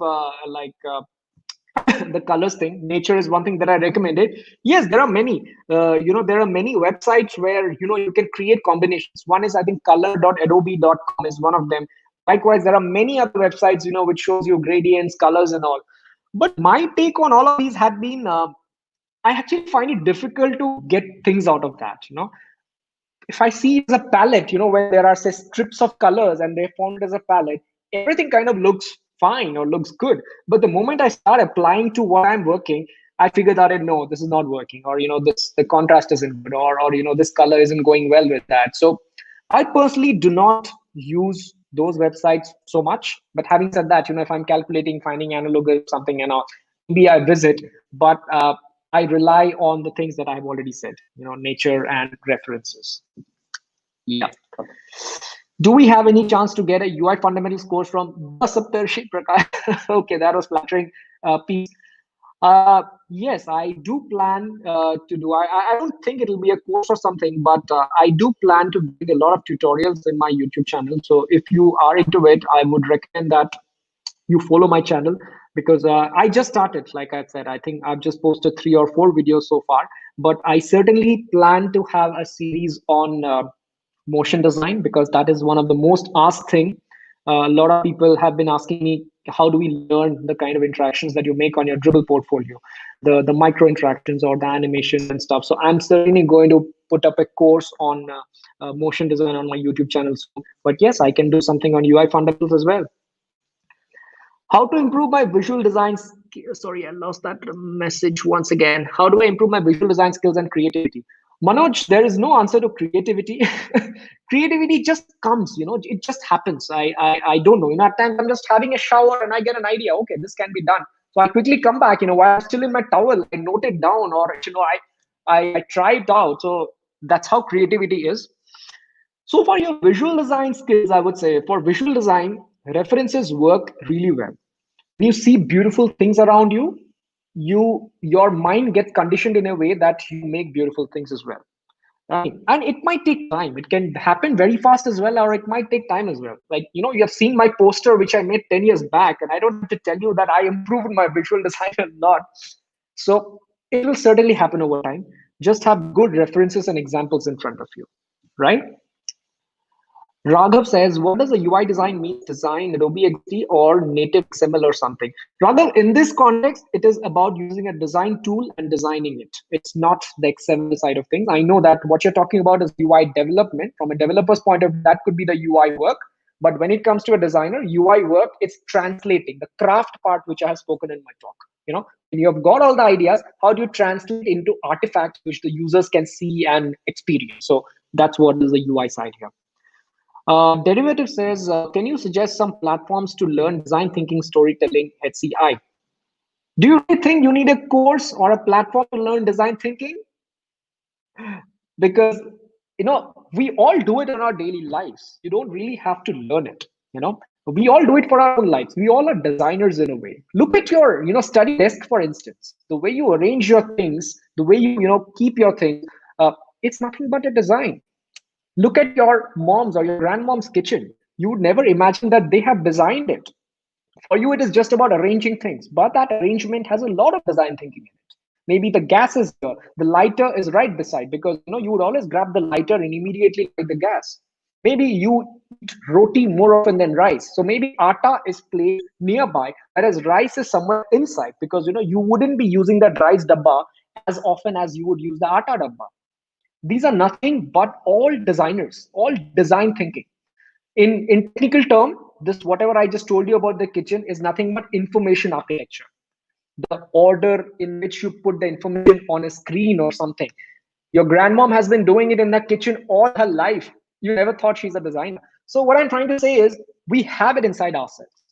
the colors thing. Nature is one thing that I recommended. Yes, there are many. There are many websites where you can create combinations. One is, I think, color.adobe.com is one of them. Likewise, there are many other websites which shows you gradients, colors, and all. But my take on all of these had been. I actually find it difficult to get things out of that. If I see it as a palette, where there are say strips of colors and they're formed as a palette, everything kind of looks fine or looks good. But the moment I start applying to what I'm working, I figure that no, this is not working, or this the contrast isn't good, or this color isn't going well with that. So I personally do not use those websites so much. But having said that, if I'm calculating, finding analog or something, maybe I visit, but I rely on the things that I've already said, nature and references. Yeah. Do we have any chance to get a UI fundamentals course from the Saptarishi Prakash? Okay, that was flattering piece. Yes, I do plan to do. I don't think it'll be a course or something, but I do plan to bring a lot of tutorials in my YouTube channel. So if you are into it, I would recommend that you follow my channel, because I just started. Like I said, I think I've just posted 3 or 4 videos so far, but I certainly plan to have a series on motion design, because that is one of the most asked thing. A lot of people have been asking me, how do we learn the kind of interactions that you make on your dribble portfolio, the micro interactions or the animations and stuff. So I'm certainly going to put up a course on motion design on my YouTube channel soon. But yes, I can do something on UI fundamentals as well. How to improve my visual design? Sorry, I lost that message once again. How do I improve my visual design skills and creativity? Manoj, there is no answer to creativity. Creativity just comes, it just happens. I don't know. At times I'm just having a shower and I get an idea. Okay, this can be done. So I quickly come back, while I'm still in my towel, I note it down, or I try it out. So that's how creativity is. So for your visual design skills, I would say for visual design, references work really well. When you see beautiful things around you, your mind gets conditioned in a way that you make beautiful things as well. Right. And it might take time. It can happen very fast as well, or it might take time as well. Like, you have seen my poster, which I made 10 years back, and I don't have to tell you that I improved my visual design a lot. So it will certainly happen over time. Just have good references and examples in front of you, right? Raghav says, what does a UI design mean? Design Adobe XD or native XML or something? Raghav, in this context, it is about using a design tool and designing it. It's not the XML side of things. I know that what you're talking about is UI development. From a developer's point of view, that could be the UI work. But when it comes to a designer, UI work, it's translating the craft part, which I have spoken in my talk. When you have got all the ideas, how do you translate into artifacts which the users can see and experience? So that's what is the UI side here. Derivative says, can you suggest some platforms to learn design thinking, storytelling, HCI? Do you really think you need a course or a platform to learn design thinking? Because, we all do it in our daily lives. You don't really have to learn it. We all do it for our own lives. We all are designers in a way. Look at your, study desk, for instance. The way you arrange your things, the way you keep your things, it's nothing but a design. Look at your mom's or your grandmom's kitchen. You would never imagine that they have designed it. For you, it is just about arranging things, but that arrangement has a lot of design thinking in it. Maybe the gas is here, the lighter is right beside, because you would always grab the lighter and immediately light the gas. Maybe you eat roti more often than rice, so maybe atta is placed nearby, whereas rice is somewhere inside, because you wouldn't be using that rice dabba as often as you would use the atta dabba. These are nothing but all designers, all design thinking. In technical term, this whatever I just told you about the kitchen is nothing but information architecture. The order in which you put the information on a screen or something. Your grandmom has been doing it in the kitchen all her life. You never thought she's a designer. So what I'm trying to say is we have it inside ourselves.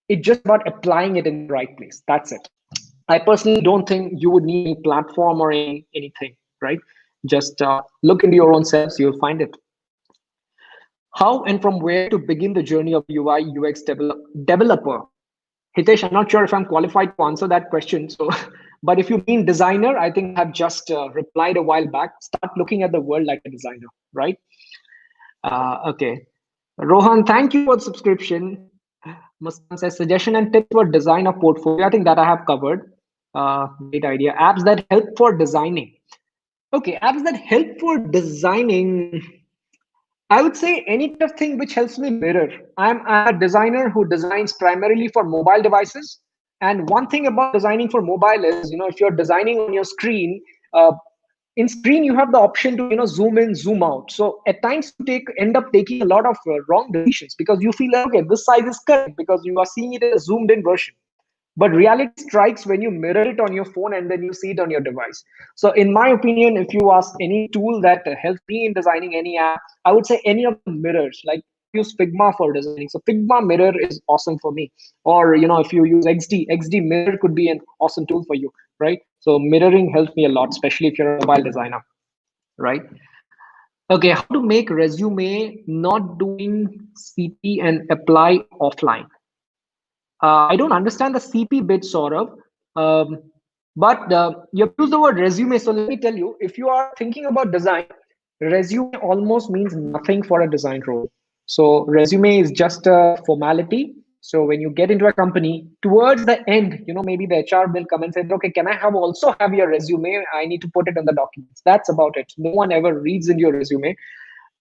It's just about applying it in the right place. That's it. I personally don't think you would need any platform or anything, right? Just look into your own selves, you'll find it. How and from where to begin the journey of UI UX developer? Hitesh, I'm not sure if I'm qualified to answer that question. So, but if you mean designer, I think I have just replied a while back. Start looking at the world like a designer, right? Okay. Rohan, thank you for the subscription. Muskan says suggestion and tips for design a portfolio. I think that I have covered. Great idea. Apps that help for designing. Okay, apps that help for designing. I would say any kind of thing which helps me mirror. I'm a designer who designs primarily for mobile devices. And one thing about designing for mobile is, if you're designing on your screen, in screen you have the option to zoom in, zoom out. So at times you end up taking a lot of wrong decisions because you feel like, okay, this size is correct because you are seeing it in a zoomed in version. But reality strikes when you mirror it on your phone and then you see it on your device. So in my opinion, if you ask any tool that helps me in designing any app, I would say any of the mirrors. Like use Figma for designing. So Figma mirror is awesome for me. Or if you use XD mirror could be an awesome tool for you, right? So mirroring helps me a lot, especially if you're a mobile designer, right? Okay, how to make resume not doing CP and apply offline? I don't understand the CP bit, sort of. But you have used the word resume. So let me tell you, if you are thinking about design, resume almost means nothing for a design role. So resume is just a formality. So when you get into a company, towards the end, maybe the HR will come and say, okay, can I also have your resume? I need to put it in the documents. That's about it. No one ever reads in your resume.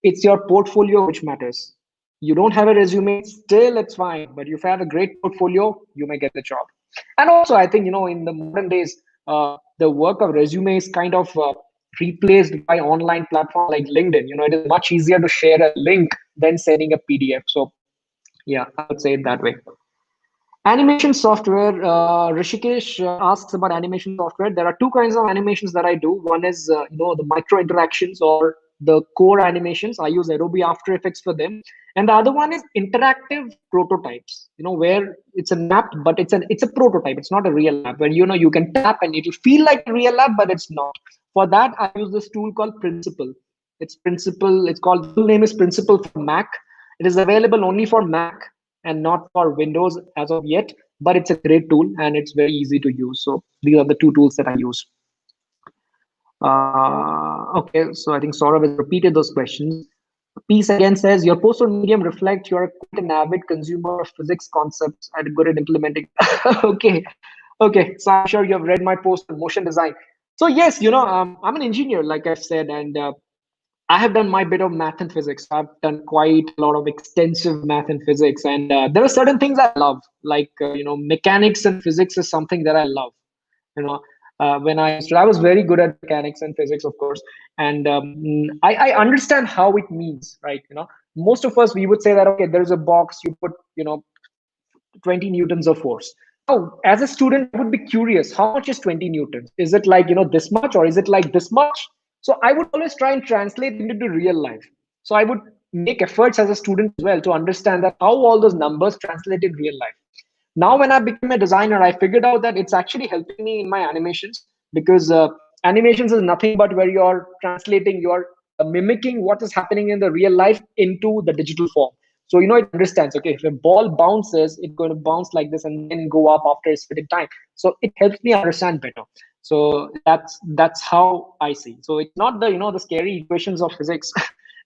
It's your portfolio which matters. You don't have a resume, still it's fine. But if you have a great portfolio, you may get the job. And also, I think, in the modern days, the work of resume is kind of replaced by online platform like LinkedIn. It is much easier to share a link than sending a PDF. So yeah, I would say it that way. Animation software, Rishikesh asks about animation software. There are two kinds of animations that I do. One is, the micro interactions or the core animations. I use Adobe After Effects for them. And the other one is interactive prototypes, where it's an app, but it's a prototype. It's not a real app, where you can tap and it will feel like a real app, but it's not. For that, I use this tool called Principle. It's Principle. It's called, the full name is Principle for Mac. It is available only for Mac and not for Windows as of yet, but it's a great tool and it's very easy to use. So these are the two tools that I use. Okay, so I think Saurav has repeated those questions. Peace again says, your post on Medium reflect you're quite an avid consumer of physics concepts and good at implementing. Okay, okay. So I'm sure you have read my post on motion design. So yes, I'm an engineer, like I've said, and I have done my bit of math and physics. I've done quite a lot of extensive math and physics, and there are certain things I love, like mechanics and physics is something that I love. You know, when I was very good at mechanics and physics, of course, and I understand how it means, right? Most of us, we would say that, okay, there's a box, you put 20 newtons of force. Now, as a student, I would be curious, how much is 20 newtons? Is it like, this much, or is it like this much? So I would always try and translate it into real life. So I would make efforts as a student as well to understand that how all those numbers translate in real life. Now, when I became a designer, I figured out that it's actually helping me in my animations, because animations is nothing but where you're translating, you're mimicking what is happening in the real life into the digital form. So, it understands, okay, if a ball bounces, it's going to bounce like this and then go up after a certain time. So it helps me understand better. So that's how I see. So it's not the scary equations of physics.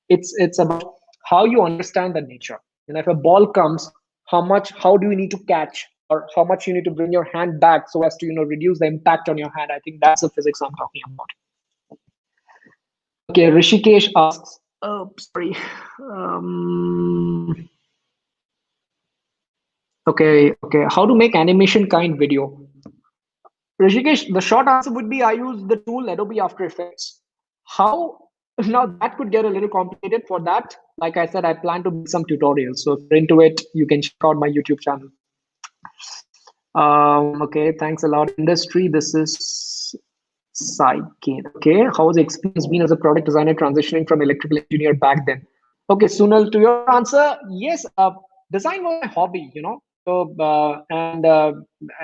It's about how you understand the nature. If a ball comes, how do you need to catch, or how much you need to bring your hand back so as to reduce the impact on your hand. I think that's the physics I'm talking about. Okay, Rishikesh asks, oh, sorry. Okay, how to make animation kind video? Rishikesh, the short answer would be I use the tool Adobe After Effects. How? Now that could get a little complicated. For that, like I said, I plan to make some tutorials. So if you're into it, you can check out my YouTube channel. Okay, thanks a lot. Industry, this is Psyche. Okay, how has the experience been as a product designer transitioning from electrical engineer back then? Okay, Sunil, to your answer, yes, design was my hobby, So,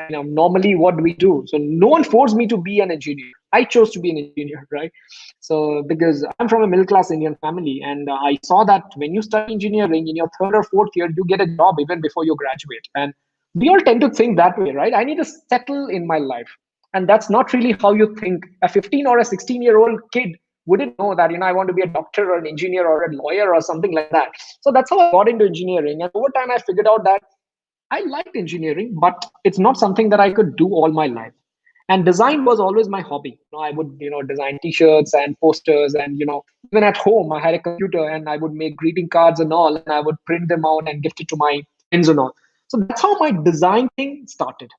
normally what do we do? So no one forced me to be an engineer. I chose to be an engineer, right? So because I'm from a middle class Indian family, and I saw that when you study engineering in your third or fourth year, you get a job even before you graduate. And we all tend to think that way, right? I need to settle in my life. And that's not really how you think. A 15 or a 16-year-old kid wouldn't know that, I want to be a doctor or an engineer or a lawyer or something like that. So that's how I got into engineering. And over time, I figured out that I liked engineering, but it's not something that I could do all my life. And design was always my hobby. I would, design T-shirts and posters, and even at home, I had a computer and I would make greeting cards and all, and I would print them out and gift it to my friends and all. So that's how my design thing started.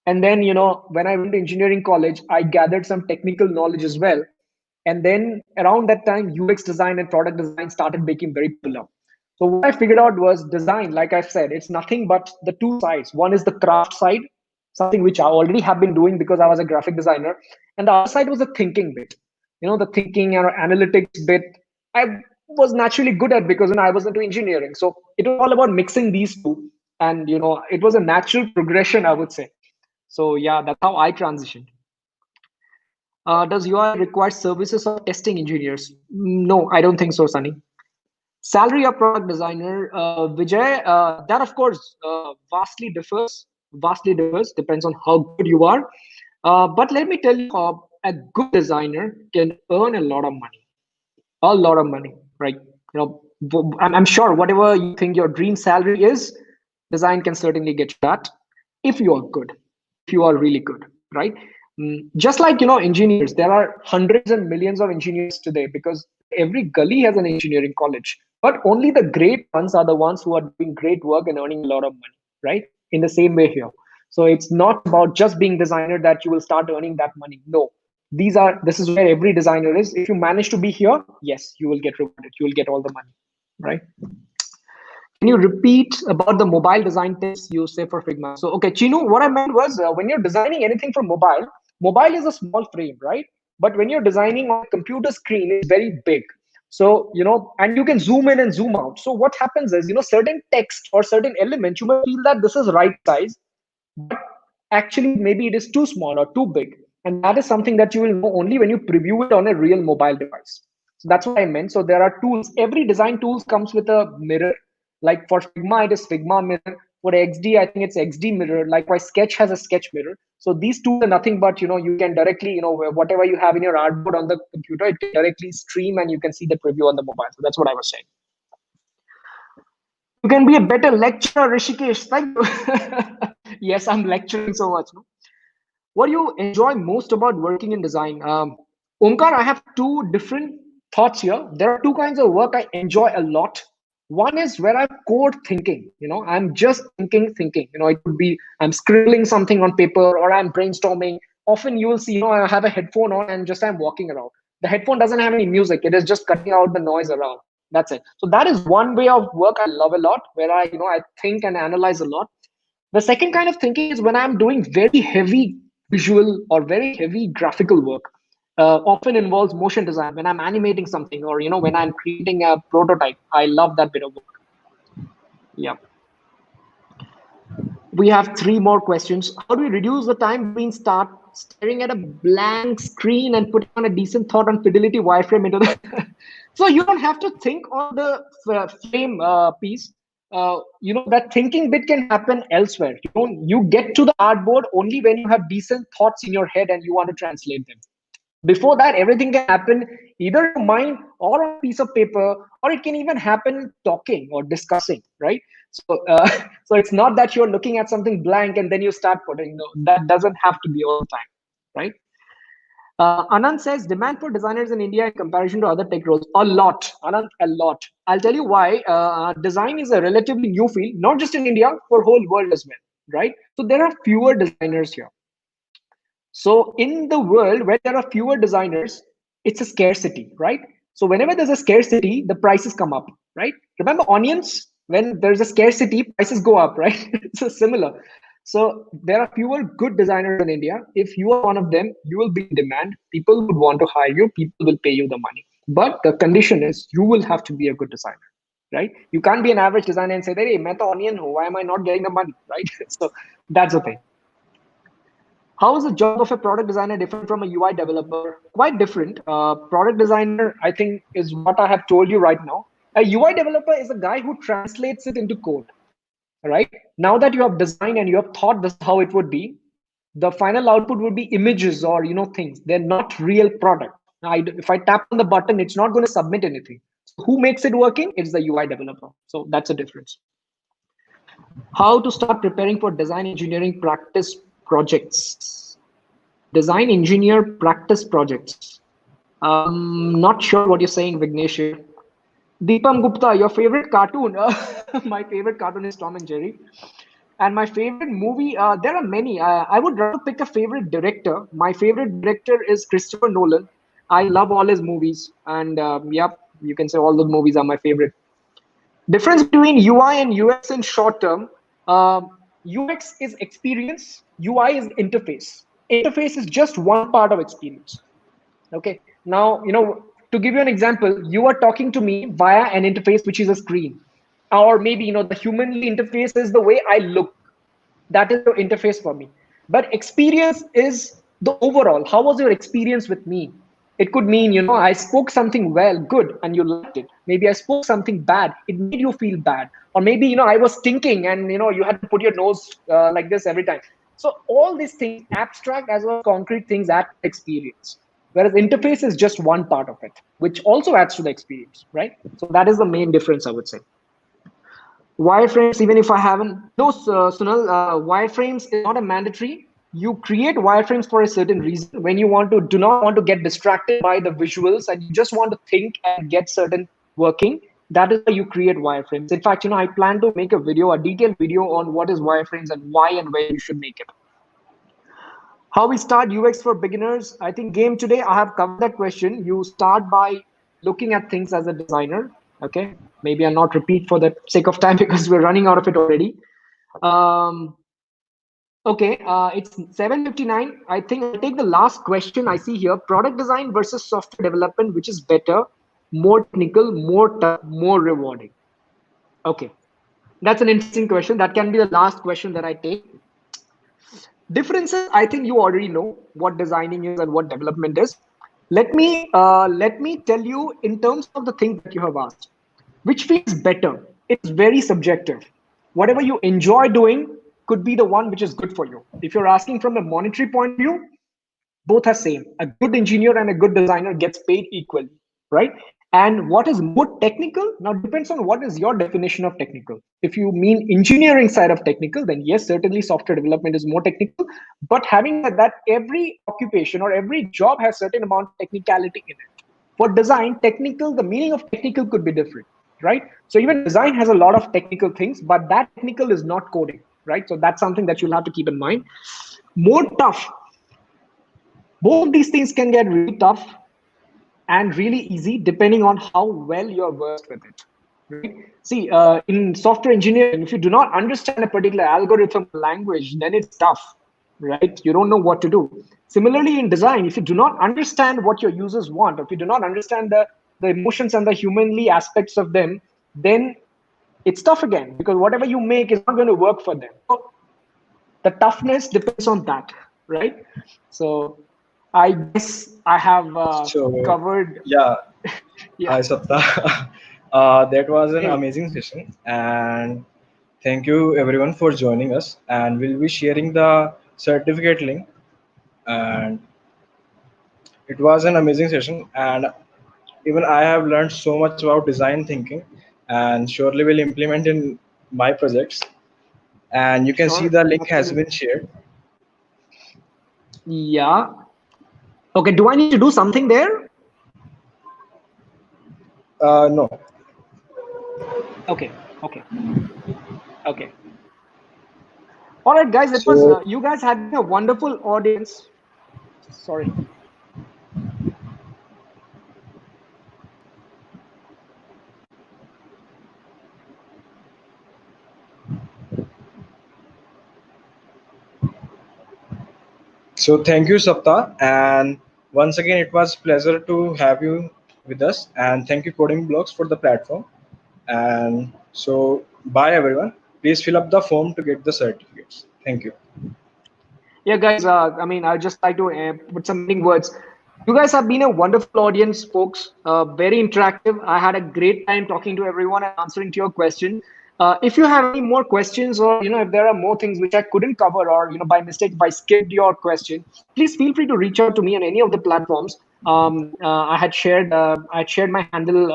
And then, when I went to engineering college, I gathered some technical knowledge as well. And then around that time, UX design and product design started becoming very popular. So what I figured out was design, like I said, it's nothing but the two sides. One is the craft side, something which I already have been doing because I was a graphic designer. And the other side was the thinking bit. The thinking and analytics bit, I was naturally good at because I was into engineering. So it was all about mixing these two. And, it was a natural progression, I would say. So yeah, that's how I transitioned. Does UI require services of testing engineers? No, I don't think so, Sunny. Salary of product designer, Vijay, that of course vastly differs. Vastly differs, depends on how good you are. But let me tell you, a good designer can earn a lot of money. A lot of money, right? I'm sure whatever you think your dream salary is, design can certainly get you that if you are good, if you are really good, right? Just like engineers, there are hundreds and millions of engineers today because every gully has an engineering college. But only the great ones are the ones who are doing great work and earning a lot of money, right? In the same way here. So it's not about just being designer that you will start earning that money. No, this is where every designer is. If you manage to be here, yes, you will get rewarded. You will get all the money, right? Can you repeat about the mobile design tips you say for Figma? So, okay, Chinu, what I meant was when you're designing anything for mobile is a small frame, right? But when you're designing on a computer screen, it's very big. So, and you can zoom in and zoom out. So what happens is, certain text or certain elements, you might feel that this is right size, but actually maybe it is too small or too big. And that is something that you will know only when you preview it on a real mobile device. So that's what I meant. So there are tools. Every design tools comes with a mirror. Like for Figma, it is Figma mirror. For XD, I think it's XD mirror. Likewise, Sketch has a Sketch mirror. So these tools are nothing but, you can directly, whatever you have in your artboard on the computer, it can directly stream and you can see the preview on the mobile. So that's what I was saying. You can be a better lecturer, Rishikesh. Thank you. Yes, I'm lecturing so much. No? What do you enjoy most about working in design? Omkar, I have two different thoughts here. There are two kinds of work I enjoy a lot. One is where I'm code thinking. I'm just thinking. It could be I'm scribbling something on paper or I'm brainstorming. Often you will see, I have a headphone on and just I'm walking around. The headphone doesn't have any music. It is just cutting out the noise around. That's it. So that is one way of work I love a lot, where I think and analyze a lot. The second kind of thinking is when I'm doing very heavy visual or very heavy graphical work. Often involves motion design when I'm animating something or when I'm creating a prototype. I love that bit of work. Yeah. We have three more questions. How do we reduce the time between start staring at a blank screen and putting on a decent thought on fidelity wireframe into the so you don't have to think on the frame piece. That thinking bit can happen elsewhere. You get to the artboard only when you have decent thoughts in your head and you want to translate them. Before that, everything can happen either in your mind or on a piece of paper, or it can even happen talking or discussing, right? So so it's not that you're looking at something blank and then you start putting. No, that doesn't have to be all the time, right? Anand says demand for designers in India in comparison to other tech roles, a lot. Anand, a lot. I'll tell you why. Design is a relatively new field, not just in India, for whole world as well, right? So there are fewer designers here. So in the world where there are fewer designers, it's a scarcity, right? So whenever there's a scarcity, the prices come up, right? Remember onions? When there's a scarcity, prices go up, right? It's similar. So there are fewer good designers in India. If you are one of them, you will be in demand. People would want to hire you. People will pay you the money. But the condition is you will have to be a good designer, right? You can't be an average designer and say, hey, I'm onion, why am I not getting the money, right? So that's the thing. How is the job of a product designer different from a UI developer? Quite different. Product designer, I think, is what I have told you right now. A UI developer is a guy who translates it into code, right? Now that you have designed and you have thought this is how it would be, the final output would be images or things. They're not real product. Now, if I tap on the button, it's not going to submit anything. So who makes it working? It's the UI developer. So that's a difference. How to start preparing for design engineering practice projects? Design engineer practice projects. Not sure what you're saying, Vignesh. Deepam Gupta, your favorite cartoon? My favorite cartoon is Tom and Jerry. And my favorite movie, there are many. I would rather pick a favorite director. My favorite director is Christopher Nolan. I love all his movies. And yep, you can say all those movies are my favorite. Difference between UI and UX in short term. UX is experience, UI is interface. Interface is just one part of experience. Okay. Now, to give you an example, you are talking to me via an interface, which is a screen. Or maybe, the humanly interface is the way I look. That is your interface for me. But experience is the overall. How was your experience with me? It could mean, I spoke something well, good, and you liked it. Maybe I spoke something bad. It made you feel bad. Or maybe, I was stinking and, you had to put your nose like this every time. So all these things, abstract as well as concrete things, add experience. Whereas interface is just one part of it, which also adds to the experience, right? So that is the main difference, I would say. Wireframes, even if I haven't, no, Sunil, wireframes is not a mandatory. You create wireframes for a certain reason when you do not want to get distracted by the visuals and you just want to think and get certain working. That is why you create wireframes. In fact, I plan to make a detailed video on what is wireframes and why and where you should make it. How we start UX for beginners? I think game today, I have covered that question. You start by looking at things as a designer. Okay, maybe I'll not repeat for the sake of time because we're running out of it already. Okay, it's 7:59. I think I'll take the last question I see here. Product design versus software development, which is better, more technical, more tough, more rewarding? Okay, that's an interesting question. That can be the last question that I take. Differences, I think you already know what designing is and what development is. Let me tell you in terms of the things that you have asked. Which feels better? It's very subjective. Whatever you enjoy doing could be the one which is good for you. If you're asking from a monetary point of view, both are same. A good engineer and a good designer gets paid equally, right? And what is more technical now depends on what is your definition of technical. If you mean engineering side of technical, then yes, certainly software development is more technical. But having said that, every occupation or every job has certain amount of technicality in it. For design, technical, the meaning of technical could be different, right? So even design has a lot of technical things, but that technical is not coding, right? So that's something that you'll have to keep in mind. More tough, both of these things can get really tough and really easy depending on how well you're versed with it, right? See, in software engineering, if you do not understand a particular algorithm language, then it's tough, right? You don't know what to do. Similarly, in design, if you do not understand what your users want, or if you do not understand the emotions and the humanly aspects of them, then it's tough again, because whatever you make is not going to work for them. So the toughness depends on that, right? So I guess I have So, covered. yeah, Yeah. hi Sapta. That was an Hey. amazing session, and thank you everyone for joining us. And we'll be sharing the certificate link. And it was an amazing session, and even I have learned so much about design thinking, and surely will implement in my projects. And you can see Sure. the link has been Absolutely. shared. Yeah. Okay. Do I need to do something there? No. Okay. Okay. Okay. All right, guys. It was So you guys had been a wonderful audience. Sorry. thank you, Sapta, and once again it was pleasure to have you with us. And thank you, Coding Blocks, for the platform. And so, bye everyone. Please fill up the form to get the certificates. Thank you. Yeah, guys. I mean, I'd just like to put some ending words. You guys have been a wonderful audience, folks. Very interactive. I had a great time talking to everyone and answering to your question. If you have any more questions, or if there are more things which I couldn't cover, or by mistake if I skipped your question, please feel free to reach out to me on any of the platforms. I had shared my handle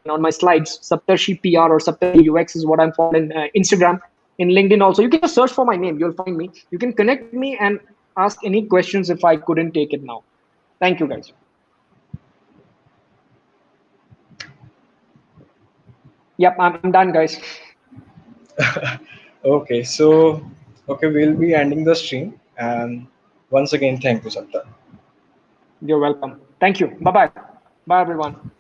on my slides. Saptarshi PR or Saptarshi UX is what I'm called in Instagram. In LinkedIn also, you can just search for my name. You'll find me. You can connect with me and ask any questions if I couldn't take it now. Thank you, guys. Yep, I'm done, guys. Okay, so okay, we'll be ending the stream. And once again, thank you, Sapta. You're welcome. Thank you. Bye bye. Bye, everyone.